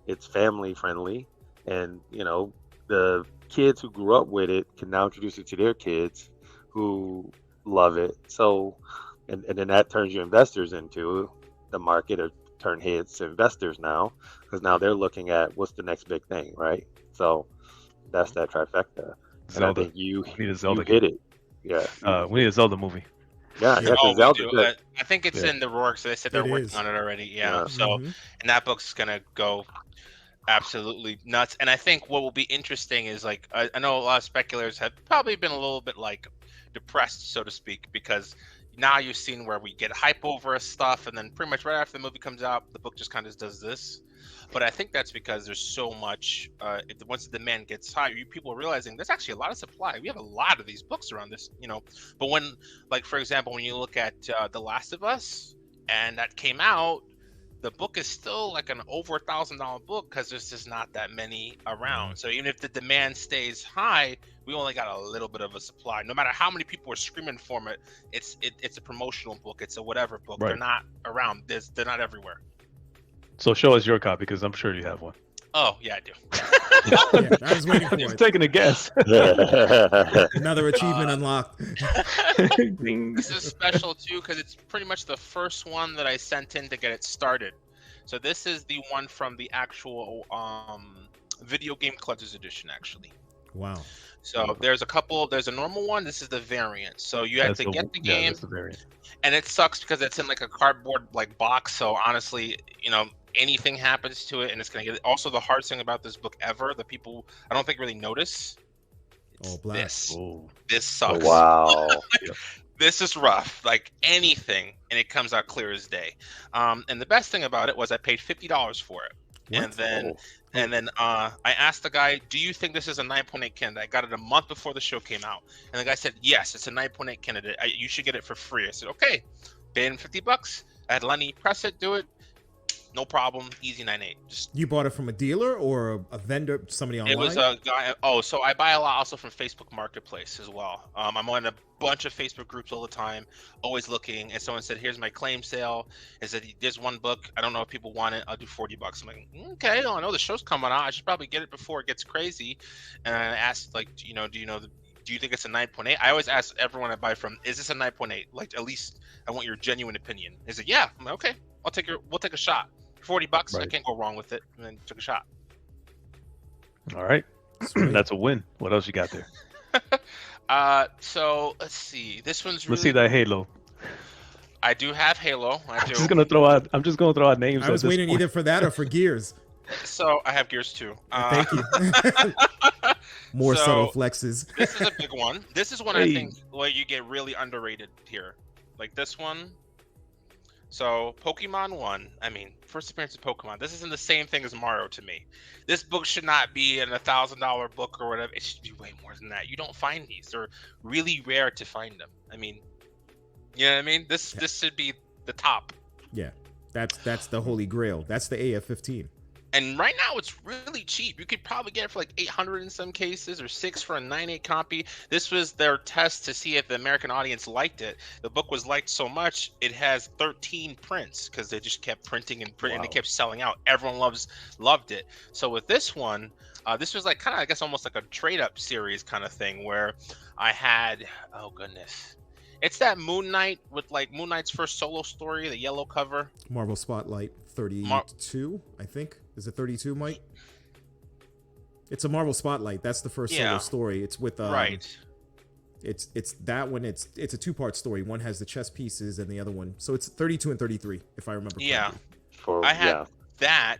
C: it's family friendly, and the kids who grew up with it can now introduce it to their kids who love it. So, and then that turns your investors into the market, or turn heads to investors now, because now they're looking at what's the next big thing, right? So that's that trifecta.
D: Zelda.
C: And I think you hit it. Yeah.
D: We need a Zelda movie.
C: Zelda.
B: I think it's in the works. So they said they're working on it already. Yeah. So, and that book's gonna go absolutely nuts. And I think what will be interesting is I know a lot of speculators have probably been a little bit depressed, so to speak, because now you've seen where we get hype over stuff, and then pretty much right after the movie comes out, the book just kind of does this. But I think that's because there's so much. Once the demand gets high, people are realizing there's actually a lot of supply. We have a lot of these books around this, But when, for example, when you look at The Last of Us, and that came out, the book is still an over $1,000 book because there's just not that many around. So even if the demand stays high, we only got a little bit of a supply. No matter how many people are screaming for it, it's a promotional book. It's a whatever book. Right. They're not around. They're not everywhere.
D: So show us your copy, because I'm sure you have one.
B: Oh, yeah, I do.
A: I was waiting for it.
D: Just taking a guess.
A: Another achievement unlocked.
B: This is special, too, because it's pretty much the first one that I sent in to get it started. So this is the one from the actual Video Game Collector's Edition, actually.
A: Wow.
B: So there's a normal one. This is the variant. So you have to get the game.
D: That's the variant.
B: And it sucks because it's in a cardboard box. So honestly, anything happens to it, and it's gonna get. Also, the hardest thing about this book ever, that people I don't think really notice.
A: All black.
B: This
D: Oh,
B: sucks.
C: Wow.
B: This is rough. Like anything, and it comes out clear as day. And the best thing about it was I paid $50 for it,
A: What?
B: and then I asked the guy, "Do you think this is a 9.8 candidate?" I got it a month before the show came out, and the guy said, "Yes, it's a 9.8 candidate. You should get it for free." I said, "Okay." Paid him $50. I had Lenny press it, do it. No problem, easy 9.8. Just
A: You bought it from a dealer or a vendor, somebody online?
B: it was a guy. Oh, so I buy a lot also from Facebook Marketplace as well. I'm on a bunch of Facebook groups all the time, always looking. And someone said, "Here's my claim sale." It said, "There's one book. I don't know if people want it. I'll do $40." I'm like, "Okay, I know the show's coming out. I should probably get it before it gets crazy." And I asked, like, do you think it's a 9.8? I always ask everyone I buy from, "Is this a 9.8? Like, at least I want your genuine opinion." He said, "Yeah." I'm like, "Okay, we'll take a shot. $40. I
D: Right.
B: can't go wrong with it." And then took a shot.
D: all right.
A: Sweet.
D: That's a win. What else you got there?
B: So let's see. This one's really.
D: Let's see that Halo.
B: I do have Halo. I
D: I'm
B: do.
D: just gonna throw out names.
A: I was
D: at this
A: waiting
D: point.
A: either for that or for Gears.
B: So I have Gears too.
A: Thank you. More
B: So-
A: subtle flexes.
B: This is a big one. This is one I think where you get really underrated here. Like this one. So Pokemon 1, I mean, first appearance of Pokemon. This isn't the same thing as Mario to me. This book should not be an $1,000 book or whatever. It should be way more than that. You don't find these. They're really rare to find them. I mean, you know what I mean? This should be the top.
A: Yeah, that's the holy grail. That's the AF-15.
B: And right now it's really cheap. You could probably get it for like 800 in some cases, or $6 for a 9.8 copy. This was their test to see if the American audience liked it. The book was liked so much it has 13 prints because they just kept printing and printing.
C: Wow.
B: And it kept selling out. Everyone loved it. So with this one, this was like kind of, I guess, almost like a trade up series kind of thing where I had, oh goodness, it's that Moon Knight with like Moon Knight's first solo story, the yellow cover.
A: Marvel Spotlight 32, I think. Is it 32, Mike? It's a Marvel Spotlight. That's the first solo story. It's with
B: Right.
A: It's that one. It's a two-part story. One has the chess pieces and the other one. So it's 32 and 33, if I remember correctly.
B: Yeah. I had that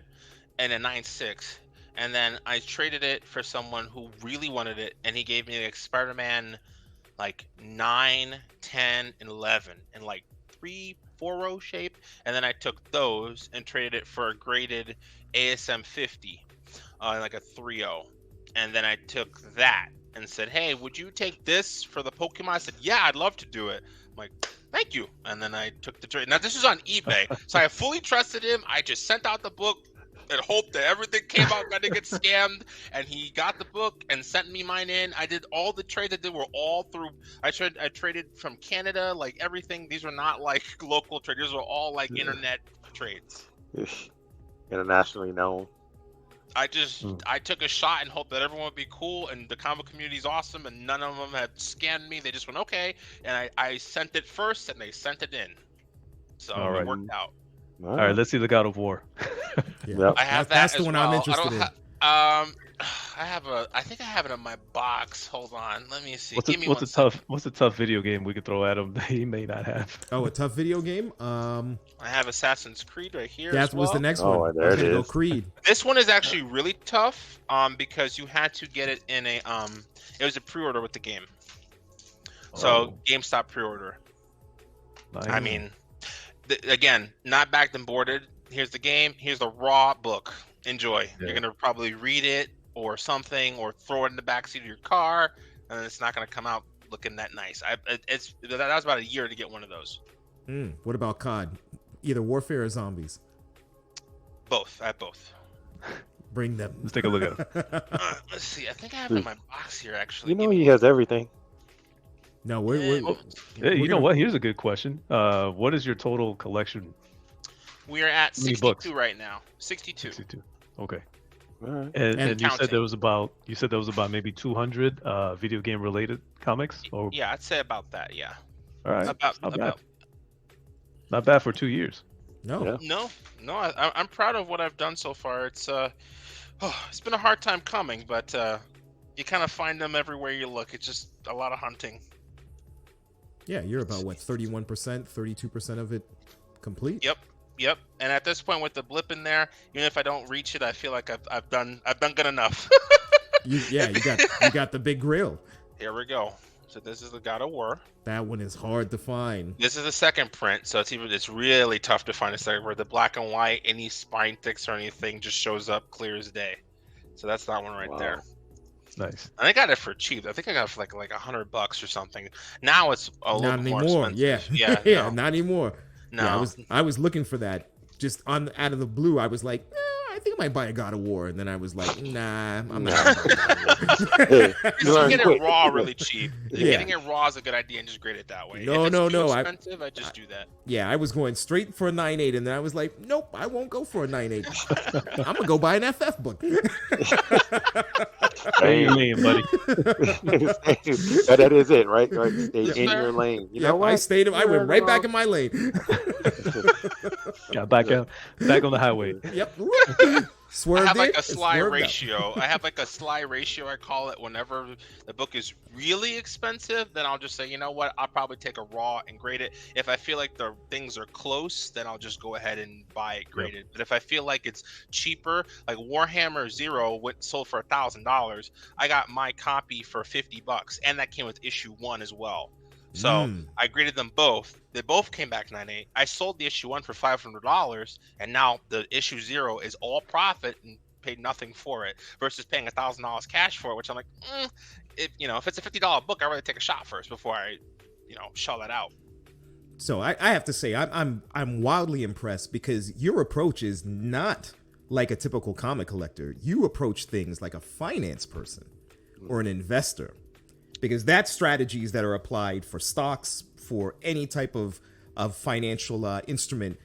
B: and a 9.6, and then I traded it for someone who really wanted it, and he gave me like Spider-Man like 9, 10, and 11 in like 3-4 row shape, and then I took those and traded it for a graded ASM 50, like a 3.0, and then I took that and said, "Hey, would you take this for the Pokemon?" I said, "Yeah, I'd love to do it." I'm like, "Thank you," and then I took the trade. Now this was on eBay, so I fully trusted him. I just sent out the book and hoped that everything came out, I didn't get scammed, and he got the book and sent me mine in. I did all the trades I did were all through. I traded from Canada, like everything. These were not like local trades. These were all like internet trades.
C: Internationally known.
B: I took a shot and hoped that everyone would be cool and the comic community's awesome, and none of them had scammed me. They just went okay, and I sent it first and they sent it in, so
D: All right.
B: it worked out.
D: All right, let's see the God of War.
A: Yeah.
C: Yep.
B: I have
A: That's
B: that
A: the
B: as
A: one
B: well.
A: I'm interested in.
B: I think I have it in my box. Hold on, let me see.
D: What's
B: Give me
D: what's
B: one
D: a
B: second.
D: what's a tough video game we could throw at him that he may not have?
A: Oh, a tough video game?
B: I have Assassin's Creed right here.
A: That
B: as
A: was
B: well.
A: the next
C: Oh,
A: one.
C: there it
A: Okay, go
C: is.
A: Creed.
B: This one is actually really tough, because you had to get it in a it was a pre-order with the game. So
D: Oh.
B: GameStop pre-order. I
D: Nice.
B: mean, again, not backed and boarded. Here's the game. Here's the raw book. Enjoy.
D: Yeah.
B: You're gonna probably read it or something, or throw it in the backseat of your car, and it's not gonna come out looking that nice. That was about a year to get one of those.
A: What about COD? Either Warfare or Zombies?
B: Both. I have both.
A: Bring them.
D: Let's take a look at it.
B: Let's see. I think I have it in my box here actually.
C: You know
B: Give me-
C: he has everything.
A: No, we're
D: Hey, you know
A: gonna-
D: what? Here's a good question. What is your total collection?
B: We are at
D: How many
B: 62
D: books?
B: right now. 62.
D: 62. Okay.
C: All right.
D: And you said
B: counting.
D: there was about maybe 200 video game related comics. Or
B: Yeah, I'd say about that. Yeah.
D: all right,
B: About.
D: not bad for 2 years.
A: No.
C: Yeah.
B: No. I'm proud of what I've done so far. It's it's been a hard time coming, but you kind of find them everywhere you look. It's just a lot of hunting.
A: Yeah, you're about what, 31%, 32% of it complete?
B: Yep. Yep. And at this point, with the blip in there, even if I don't reach it, I feel like I've done good enough.
A: You got the big grill.
B: Here we go. So this is the God of War.
A: That one is hard to find.
B: This is the second print, so it's really tough to find a second where the black and white, any spine ticks or anything just shows up clear as day. So that's that one right there.
D: Nice.
B: And I got it for cheap. I think I got it for like $100 or something. Now it's a little more expensive.
A: Yeah,
B: Yeah,
A: yeah,
B: no.
A: not anymore.
B: No.
A: Yeah, I was looking for that just out of the blue. I was like, I think I might buy a God of War, and then I was like, nah, I'm not.
C: Hey,
B: You can get it raw really cheap.
A: Yeah.
B: Getting it raw is a good idea and just grade it that way.
A: No,
B: if it's
A: no,
B: too
A: no,
B: expensive, I just do that.
A: Yeah, I was going straight for a 9.8, and then I was like, nope, I won't go for a 9.8. I'm gonna go buy an FF book.
D: Stay in your lane, buddy.
C: That is it, right? Stay in your lane. You know what?
A: I went right back in my lane.
D: Got back on the highway.
A: Yep.
B: I have like a sly ratio. I call it whenever the book is really expensive, then I'll just say, you know what, I'll probably take a raw and grade it. If I feel like the things are close, then I'll just go ahead and buy it graded. But if I feel like it's cheaper, like Warhammer 0 sold for $1,000, I got my copy for $50, and that came with issue 1 as well. So I graded them both. They both came back 9.8. I sold the issue 1 for $500, and now the issue 0 is all profit and paid nothing for it. Versus paying $1,000 cash for it, which I'm like, if it's a $50 book, I'd rather take a shot first before I, shell that out.
A: So I have to say I'm wildly impressed because your approach is not like a typical comic collector. You approach things like a finance person or an investor. Because that's strategies that are applied for stocks, for any type of financial instrument.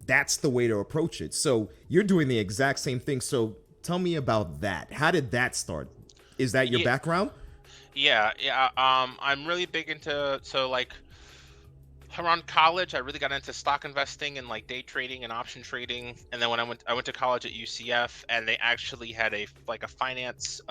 A: That's the way to approach it. So you're doing the exact same thing. So tell me about that. How did that start? Is that your background?
B: Yeah. I'm really big into around college, I really got into stock investing and like day trading and option trading. And then when I went to college at UCF, and they actually had a finance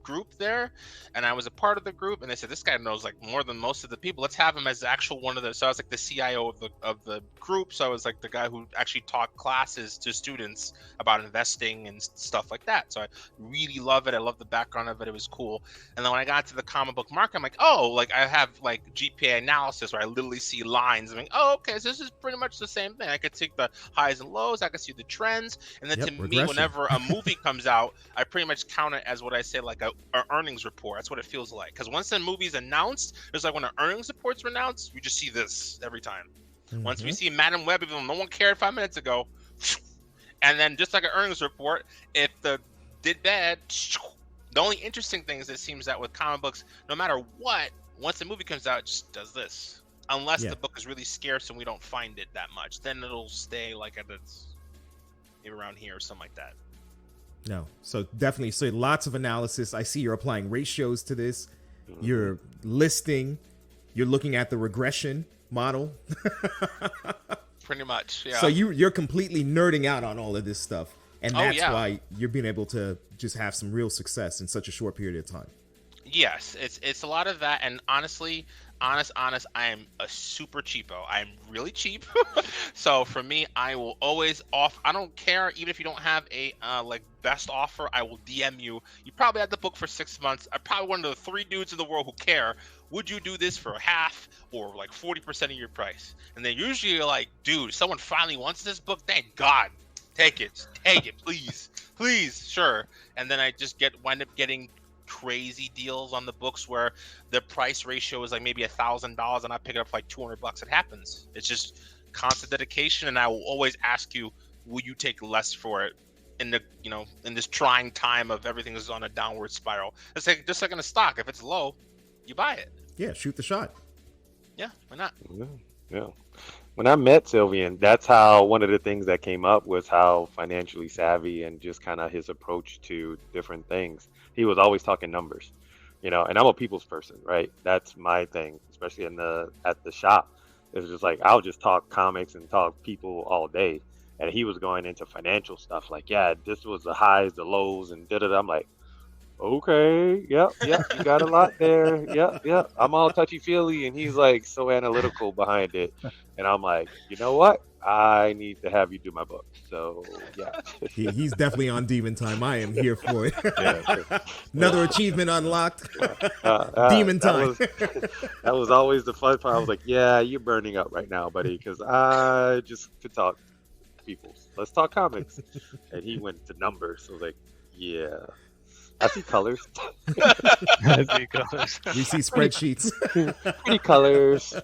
B: group there, and I was a part of the group. And they said, this guy knows like more than most of the people. Let's have him as actual one of the. So I was like the CIO of the group. So I was like the guy who actually taught classes to students about investing and stuff like that. So I really love it. I love the background of it. It was cool. And then when I got to the comic book market, I'm like, oh, like I have like GPA analysis where I literally see lines. I mean, oh, okay, so this is pretty much the same thing. I could take the highs and lows, I could see the trends, and then me, whenever a movie comes out, I pretty much count it as what I say, like a earnings report. That's what it feels like. Because once the movie's announced, it's like when an earnings report's announced, you just see this every time. Once we see Madam Web, even though no one cared 5 minutes ago, and then just like an earnings report, if the did bad, the only interesting thing is it seems that with comic books, no matter what, once the movie comes out, it just does this. Unless the book is really scarce and we don't find it that much, then it'll stay like it's maybe around here or something like that.
A: No, so definitely. So lots of analysis. I see you're applying ratios to this. You're listing. You're looking at the regression model.
B: Pretty much, yeah.
A: So you're completely nerding out on all of this stuff, and that's why you're being able to just have some real success in such a short period of time.
B: Yes, it's a lot of that, and honestly, I am a super cheapo. I'm really cheap. So for me, I will always I don't care, even if you don't have a best offer, I will DM you. You probably had the book for 6 months. I'm probably one of the 3 dudes in the world who care. Would you do this for half or like 40% of your price? And then usually you're like, dude, someone finally wants this book. Thank God. Take it, please, sure. And then I just wind up getting crazy deals on the books where the price ratio is like maybe $1,000 and I pick it up for like $200. It happens. It's just constant dedication, and I will always ask you, will you take less for it in the in this trying time of everything is on a downward spiral? It's like just like in a stock, if it's low, you buy it.
A: Yeah, shoot the shot.
B: Yeah, why not?
C: Yeah. When I met Sylvian, that's how one of the things that came up was how financially savvy and just kind of his approach to different things. He was always talking numbers, and I'm a people's person, right? That's my thing, especially at the shop. It's just like, I'll just talk comics and talk people all day. And he was going into financial stuff like, yeah, this was the highs, the lows, and da-da-da. I'm like, okay, yep, you got a lot there. Yep. I'm all touchy-feely, and he's like so analytical behind it. And I'm like, you know what? I need to have you do my book. So yeah.
A: He's definitely on Demon Time. I am here for it.
D: Yeah.
A: Another achievement unlocked. Demon
C: that
A: Time.
C: was that was always the fun part. I was like, yeah, you're burning up right now, buddy, because I just could talk people. Let's talk comics. And he went to numbers. I was like, yeah. I see colors.
D: I see colors.
A: We see spreadsheets.
C: Pretty colors,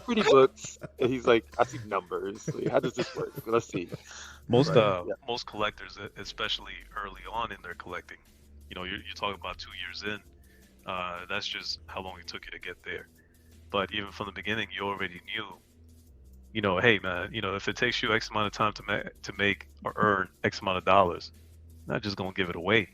C: pretty books. And he's like, I see numbers. Like, how does this work? Let's see.
D: Most
A: Right.
D: most collectors, especially early on in their collecting, you're talking about 2 years in. That's just how long it took you to get there. But even from the beginning, you already knew, hey man, if it takes you X amount of time to make or earn X amount of dollars, not just gonna give it away.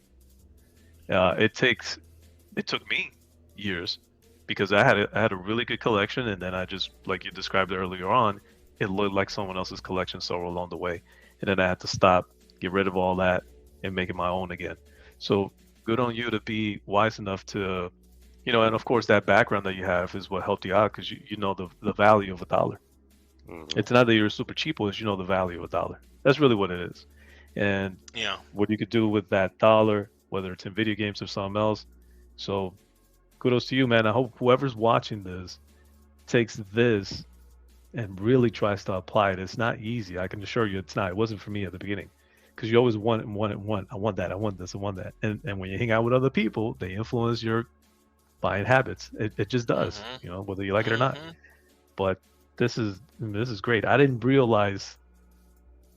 D: It took me years because I had a really good collection, and then I just, like you described earlier on, it looked like someone else's collection somewhere along the way, and then I had to stop, get rid of all that, and make it my own again. So good on you to be wise enough to, and of course that background that you have is what helped you out, because you know the value of a dollar.
C: Mm-hmm.
D: It's not that you're super cheapo, it's the value of a dollar. That's really what it is. And
B: Yeah.
D: what you could do with that dollar, whether it's in video games or something else. So kudos to you, man. I hope whoever's watching this takes this and really tries to apply it. It's not easy. I can assure you it's not. It wasn't for me at the beginning, because you always want it and want it and want. I want that. I want this. I want that. And when you hang out with other people, they influence your buying habits. It just does, whether you like it or not. But this is great. I didn't realize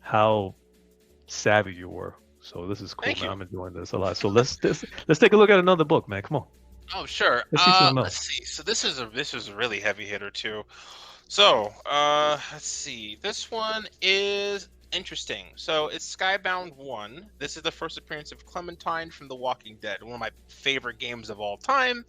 D: how savvy you were. So this is cool,
B: Thank
D: man.
B: you.
D: I'm enjoying this a lot. So let's take a look at another book, man. Come on.
B: Oh, sure.
D: Let's see something else.
B: Let's see. So this is a really heavy hitter too. So let's see. This one is interesting. So it's Skybound 1. This is the first appearance of Clementine from The Walking Dead, one of my favorite games of all time,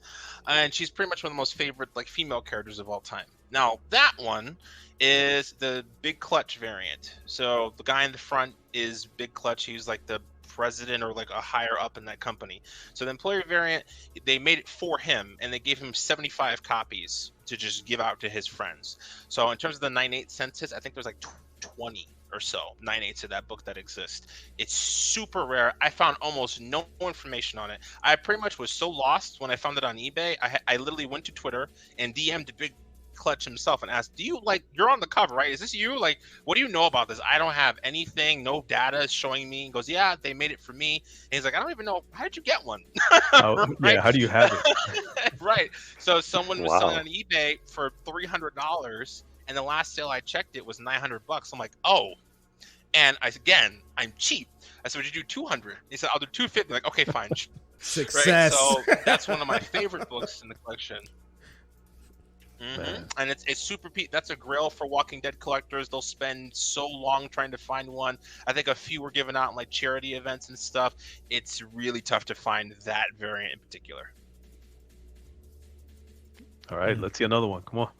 B: and she's pretty much one of the most favorite female characters of all time. Now that one is the Big Clutch variant. So the guy in the front is Big Clutch. He's like the president or like a higher up in that company. So the employee variant, they made it for him, and they gave him 75 copies to just give out to his friends. So in terms of the 9/8 census, I think there's like 20 or so 9/8 of that book that exist. It's super rare. I found almost no information on it. I pretty much was so lost when I found it on eBay. I literally went to Twitter and DM'd Big Clutch himself and asked, "Do you you're on the cover, right? Is this you? Like, what do you know about this? I don't have anything, no data is showing me." He goes, "Yeah, they made it for me." And he's like, "I don't even know, how did you get one?"
D: Right? Yeah, how do you have it?
B: Right. So someone was
C: Wow.
B: selling on eBay for $300, and the last sale I checked it was $900. I'm like, oh. And I'm cheap. I said, "Would you do 200?" He said, "I'll do 250." Like, okay, fine.
A: Success.
B: Right? So that's one of my favorite books in the collection.
D: Man.
B: And it's super that's a grail for Walking Dead collectors. They'll spend so long trying to find one. I think a few were given out in like charity events and stuff. It's really tough to find that variant in particular.
D: All right, let's see another one. Come on.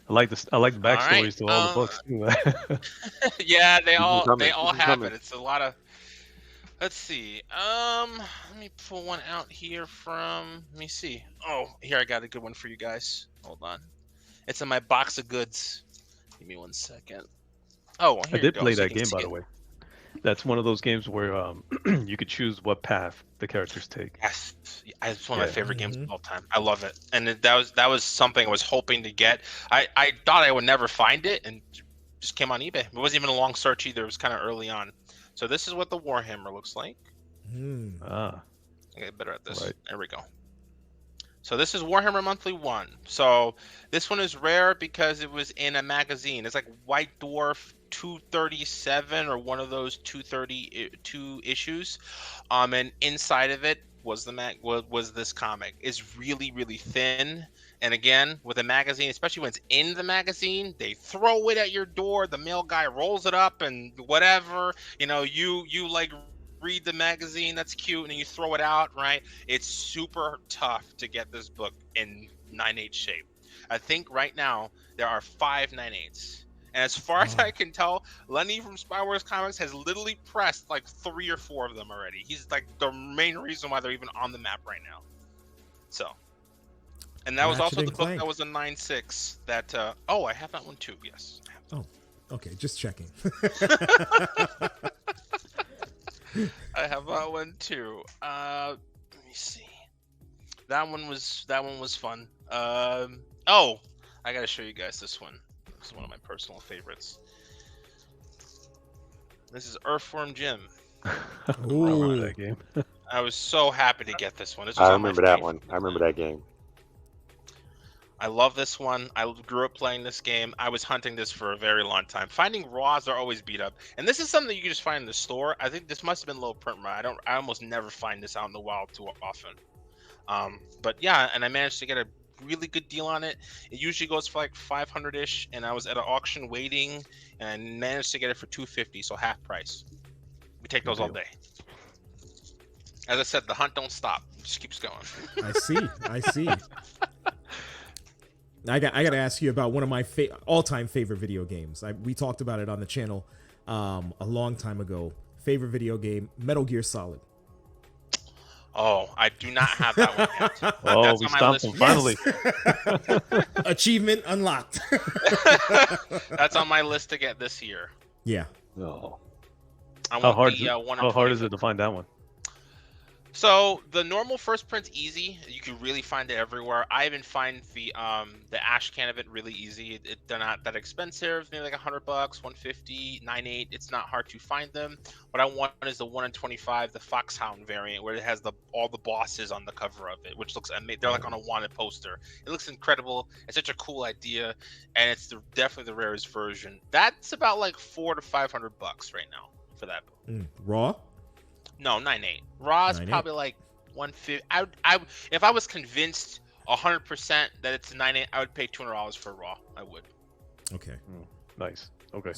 D: I like the backstories to all the books too.
B: Yeah, they all
C: coming.
B: have
C: coming.
B: it. It's a lot of. Let's see. Let me pull one out here from. Let me see. Oh, here I got a good one for you guys. Hold on. It's in my box of goods. Give me 1 second. Oh, well,
D: I
B: here you
D: did
B: go,
D: play
B: so you
D: that
B: can
D: game,
B: see
D: by
B: it.
D: the way. That's one of those games where you could choose what path the characters take.
B: Yes, it's one of my
D: Yeah.
B: favorite games of all time. I love it, and that was something I was hoping to get. I thought I would never find it, and just came on eBay. It wasn't even a long search either. It was kind of early on. So this is what the Warhammer looks like.
D: Ah,
B: I get better at this.
D: Right.
B: There we go. So this is Warhammer Monthly 1. So this one is rare because it was in a magazine. It's like White Dwarf 237 or one of those 232 issues. And inside of it was was this comic. It's really, really thin. And again, with a magazine, especially when it's in the magazine, they throw it at your door. The mail guy rolls it up and whatever. You like read the magazine, that's cute, and then you throw it out, right? It's super tough to get this book in 9/8 shape. I think right now there are 5 9/8s. And as far as I can tell, Lenny from Spywars Comics has literally pressed like 3 or 4 of them already. He's like the main reason why they're even on the map right now. So, and that was
A: Ratchet
B: also
A: and
B: the book
A: Clank.
B: that was a 9/6 that, I have that one too, yes. I have that.
A: Oh. Okay, just checking.
B: I have that one too. Let me see. That one was fun. Oh, I gotta show you guys this one. This is one of my personal favorites. This is Earthworm Jim.
D: I remember that game.
B: I was so happy to get this one. This was
C: I
B: on my
C: remember that
B: favorite
C: one. I remember that game.
B: I love this one. I grew up playing this game. I was hunting this for a very long time. Finding raws are always beat up, and this is something that you can just find in the store. I think this must have been low print run. I almost never find this out in the wild too often. But yeah, and I managed to get a really good deal on it. It usually goes for like 500-ish, and I was at an auction waiting, and I managed to get it for $250, so half price. We take those all day. As I said, the hunt don't stop. It just keeps going.
A: I see. I got to ask you about one of my all-time favorite video games. We talked about it on the channel a long time ago. Favorite video game, Metal Gear Solid.
B: Oh, I do not have that one yet.
D: Oh,
B: That's
D: we
B: on my
D: stopped
B: list.
D: him finally.
A: Achievement unlocked.
B: That's on my list to get this year.
A: Yeah.
C: Oh.
B: I
D: How
B: want
D: hard?
B: the
D: How hard is it to find that one?
B: So the normal first print's easy. You can really find it everywhere. I even find the ash can of it really easy. They're not that expensive. Maybe like $100, $150, 98. It's not hard to find them. What I want is the 1 in 25, the Foxhound variant, where it has all the bosses on the cover of it, which looks amazing. They're like on a wanted poster. It looks incredible. It's such a cool idea, and it's definitely the rarest version. That's about like $400 to $500 right now for that book.
A: Raw?
B: No, 9.8. Raw is
A: 9.8?
B: probably like 150. I if I was convinced 100% that it's 9.8, I would pay $200 for Raw. I would.
A: Okay.
D: Nice. Okay.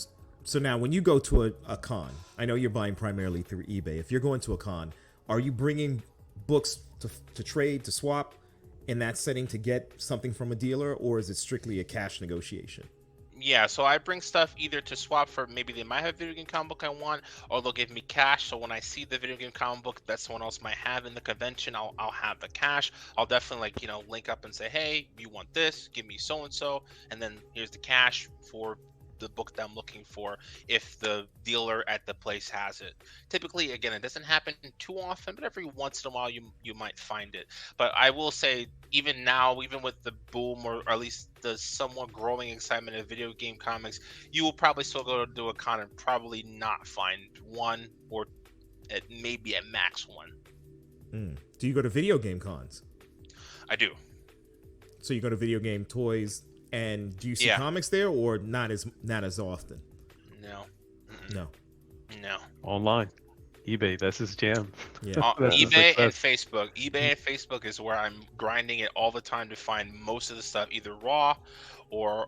A: So now, when you go to a con, I know you're buying primarily through eBay. If you're going to a con, are you bringing books to trade, to swap in that setting to get something from a dealer, or is it strictly a cash negotiation?
B: Yeah, so I bring stuff either to swap for, maybe they might have a video game comic book I want, or they'll give me cash. So when I see the video game comic book that someone else might have in the convention, I'll have the cash. I'll definitely link up and say, hey, you want this? Give me so and so, and then here's the cash for the book that I'm looking for if the dealer at the place has it. Typically, again, it doesn't happen too often, but every once in a while you might find it. But I will say, even now, even with the boom, or at least the somewhat growing excitement of video game comics, you will probably still go to a con and probably not find one, or maybe at max one.
A: Do you go to video game cons?
B: I do.
A: So you go to video game toys, and do you see comics there, or not as often?
B: No.
A: No.
D: Online. eBay, that's his jam.
A: Yeah.
B: eBay and Facebook. eBay and Facebook is where I'm grinding it all the time to find most of the stuff, either raw or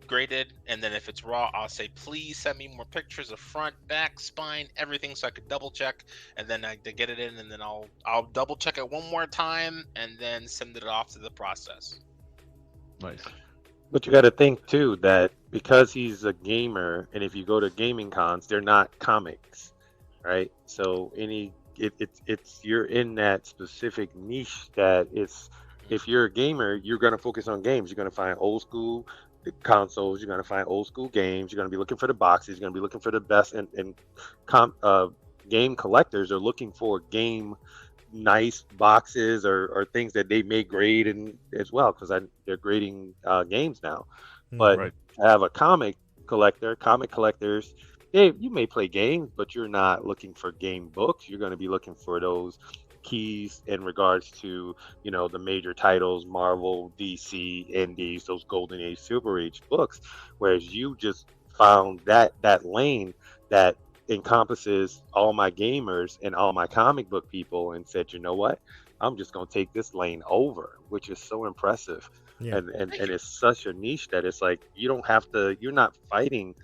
B: graded. And then if it's raw, I'll say, please send me more pictures of front, back, spine, everything, so I could double check. And then I get it in, and then I'll double check it one more time, and then send it off to the process.
D: Nice.
C: But you got to think too that because he's a gamer, and if you go to gaming cons, they're not comics, right? So it's you're in that specific niche that it's, if you're a gamer, you're gonna focus on games. You're gonna find old school consoles. You're gonna find old school games. You're gonna be looking for the boxes. You're gonna be looking for the best. And game collectors are looking for nice boxes or things that they may grade in as well, because they're grading games now. But
D: Right.
C: to have a comic collectors, you may play games, but you're not looking for game books. You're going to be looking for those keys in regards to the major titles, Marvel, DC, Indies, those Golden Age, Silver Age books. Whereas you just found that lane that encompasses all my gamers and all my comic book people, and said, you know what, I'm just going to take this lane over, which is so impressive.
A: Yeah.
C: And it's such a niche that it's like you're not fighting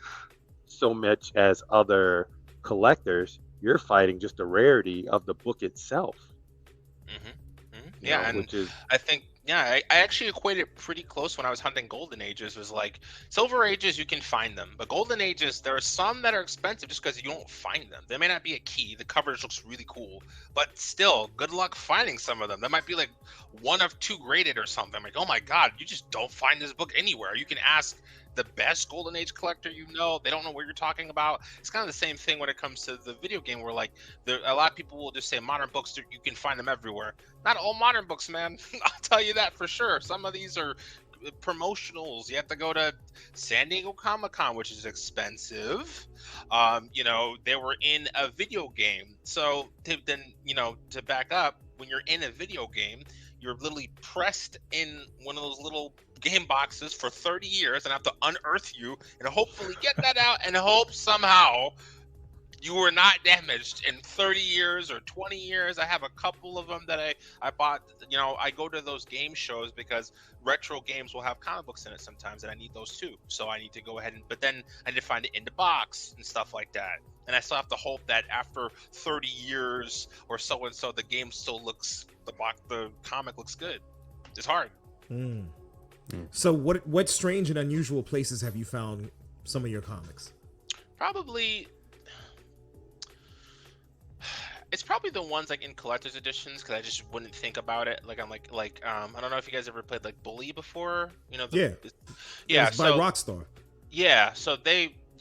C: so much as other collectors. You're fighting just the rarity of the book itself.
B: Yeah, and I think, I actually equated it pretty close when I was hunting Golden Ages. Was like, Silver Ages, you can find them, but Golden Ages, there are some that are expensive just because you don't find them. There may not be a key, the coverage looks really cool, but still, good luck finding some of them. That might be like 1 of 2 graded or something. I'm like, oh my god, you just don't find this book anywhere. You can ask the best Golden Age collector you know. They don't know what you're talking about. It's kind of the same thing when it comes to the video game, where like a lot of people will just say modern books, you can find them everywhere. Not all modern books, man. I'll tell you that for sure. Some of these are promotionals. You have to go to San Diego Comic-Con, which is expensive. They were in a video game. So to back up, when you're in a video game, you're literally pressed in one of those little game boxes for 30 years and have to unearth you and hopefully get that out and hope somehow you were not damaged in 30 years or 20 years. I have a couple of them that I bought. I go to those game shows because retro games will have comic books in it sometimes, and I need those too. So I need to go ahead but then I need to find it in the box and stuff like that. And I still have to hope that after 30 years or so and so, the game still looks, the comic looks good. It's hard.
A: So what strange and unusual places have you found some of your comics?
B: It's probably the ones like in collector's editions, because I just wouldn't think about it. Like I'm like I don't know if you guys ever played like Bully before.
A: By Rockstar.
B: Yeah, so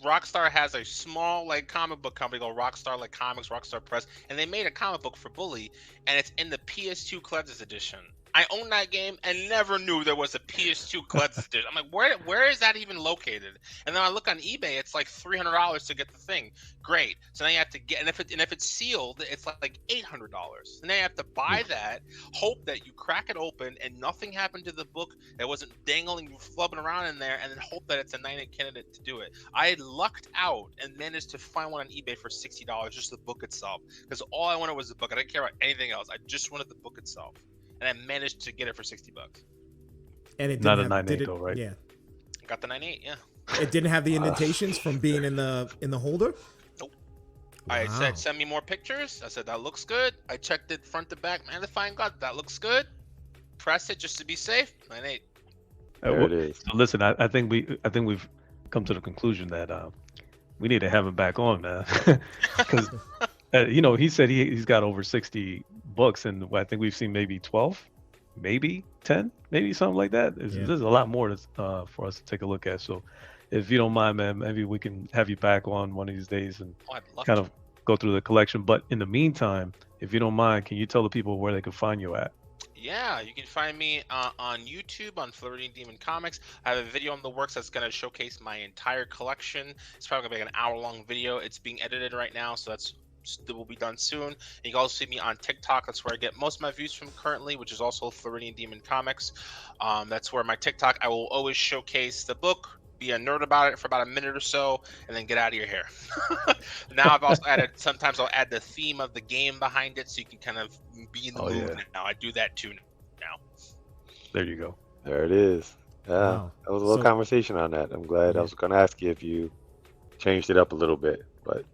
B: Rockstar has a small like comic book company called Rockstar like Comics, Rockstar Press, and they made a comic book for Bully, and it's in the PS2 collector's edition. I own that game and never knew there was a PS2 collector's edition. I'm like, where is that even located? And then I look on eBay, it's like $300 to get the thing. Great. So now you have to get, and if it's sealed, it's like $800. And then you have to buy that, hope that you crack it open and nothing happened to the book that wasn't dangling, flubbing around in there, and then hope that it's a 9-8 candidate to do it. I lucked out and managed to find one on eBay for $60, just the book itself. Because all I wanted was the book. I didn't care about anything else. I just wanted the book itself. And I managed to get it for $60.
A: And it
D: not a 9.8 though, right?
A: Yeah.
B: I got the 9.8, yeah.
A: It didn't have the indentations from being in the holder?
B: Nope.
A: Wow.
B: I said, send me more pictures. I said, that looks good. I checked it front to back. Man, define God, that looks good. Press it just to be safe. 9.8.
C: There it is.
D: So listen, I think we've come to the conclusion that we need to have him back on, man. Because he said he's got over 60 books, and I think we've seen maybe 12, maybe 10, maybe something like that. There's a lot more for us to take a look at. So if you don't mind, man, maybe we can have you back on one of these days and kind of go through the collection. But in the meantime, if you don't mind, can you tell the people where they can find you at?
B: Yeah, you can find me on YouTube on FloridianDemonComics. I have a video in the works that's going to showcase my entire collection. It's probably going to be like an hour-long video. It's being edited right now, so that will be done soon. And you can also see me on TikTok. That's where I get most of my views from currently, which is also FloridianDemonComics. That's where my TikTok, I will always showcase the book, be a nerd about it for about a minute or so, and then get out of your hair. Now I've also added, sometimes I'll add the theme of the game behind it so you can kind of be in the mood now. I do that too now.
D: There you go.
C: There it is. Yeah,
A: Wow.
C: That was a little conversation on that. I'm glad. I was going to ask you if you changed it up a little bit, but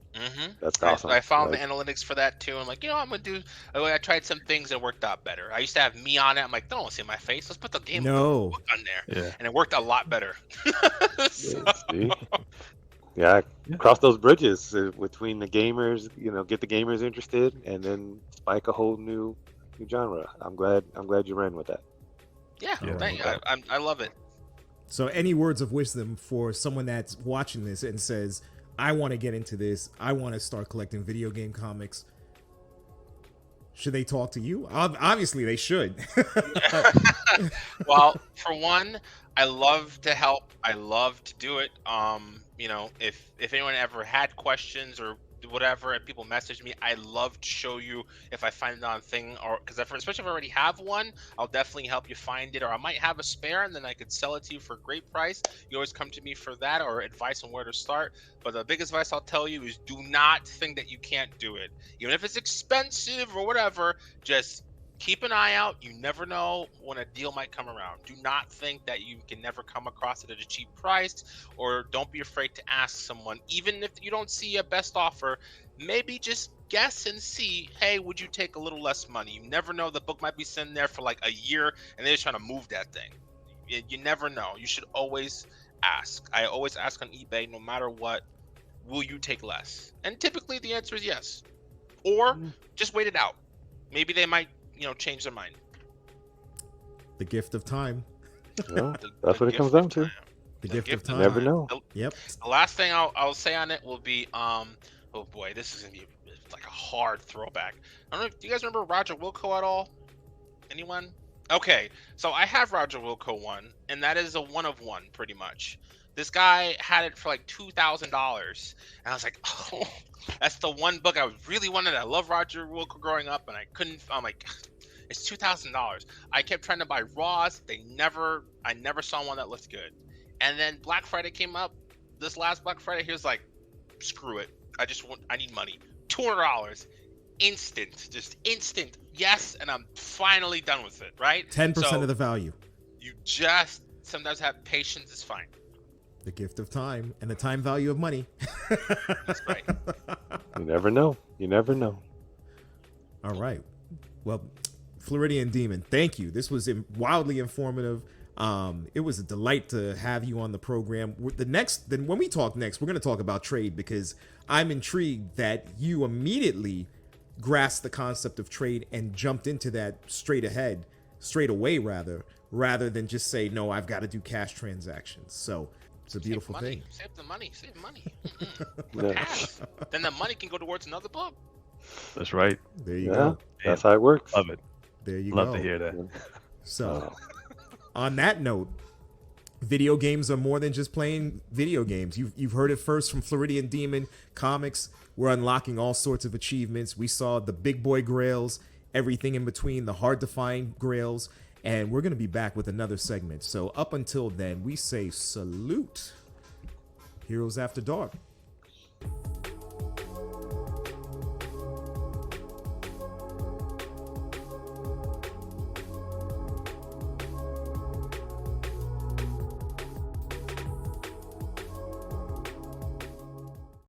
C: that's awesome.
B: I found the analytics for that too. I'm like, I'm gonna do. I tried some things that worked out better. I used to have me on it. I'm like, don't see my face. Let's put the game book on there, and it worked a lot better.
C: Yeah, cross those bridges between the gamers. Get the gamers interested, and then spike a whole new genre. I'm glad you ran with that.
B: Yeah, thank you. I love it.
A: So, any words of wisdom for someone that's watching this and says, I want to get into this, I want to start collecting video game comics? Should they talk to you? Obviously, they should.
B: Well, for one, I love to help. I love to do it. If anyone ever had questions or whatever, and people message me, I love to show you if I find it on thing, or because especially if I already have one, I'll definitely help you find it, or I might have a spare and then I could sell it to you for a great price. You always come to me for that or advice on where to start. But the biggest advice I'll tell you is do not think that you can't do it, even if it's expensive or whatever. Just keep an eye out. You never know when a deal might come around. Do not think that you can never come across it at a cheap price, or don't be afraid to ask someone. Even if you don't see a best offer, maybe just guess and see, hey, would you take a little less money? You never know. The book might be sitting there for like a year and they're trying to move that thing. You never know. You should always ask. I always ask on eBay, no matter what, will you take less? And typically the answer is yes. Or just wait it out. Maybe they might change their mind.
A: The gift of time.
C: Yeah, that's what it comes down to.
A: The gift of time.
C: You never know.
A: Yep.
B: The last thing I'll say on it will be oh boy, this is gonna be like a hard throwback. I don't know. Do you guys remember Roger Wilco at all? Anyone? Okay, so I have Roger Wilco 1, and that is a 1 of 1 pretty much. This guy had it for like $2,000, and I was like, oh, that's the one book I really wanted. I love Roger Wilco growing up, and I couldn't. I'm like, it's $2,000. I kept trying to buy Raws. I never saw one that looked good. And then Black Friday came up. This last Black Friday, he was like, screw it. I need money. $200. Just instant. Yes, and I'm finally done with it, right?
A: 10% of the value.
B: You just sometimes have patience is fine.
A: The gift of time and the time value of money.
B: That's right.
C: You never know. You never know.
A: All right. Well, Floridian Demon, thank you. This was wildly informative. It was a delight to have you on the program. Then when we talk next, we're going to talk about trade, because I'm intrigued that you immediately grasped the concept of trade and jumped into that straight away rather than just say, no, I've got to do cash transactions. So it's a beautiful thing.
B: Save the money.
C: Yeah.
B: Cash. Then the money can go towards another book.
D: That's right.
A: There you go.
C: That's how it works.
D: Love it.
A: There you
D: Love
A: go.
D: to hear that.
A: So on that note, video games are more than just playing video games. You've heard it first from Floridian Demon Comics. We're unlocking all sorts of achievements. We saw the big boy grails, everything in between, the hard to find grails, and we're going to be back with another segment. So up until then, we say salute. Heroes After Dark.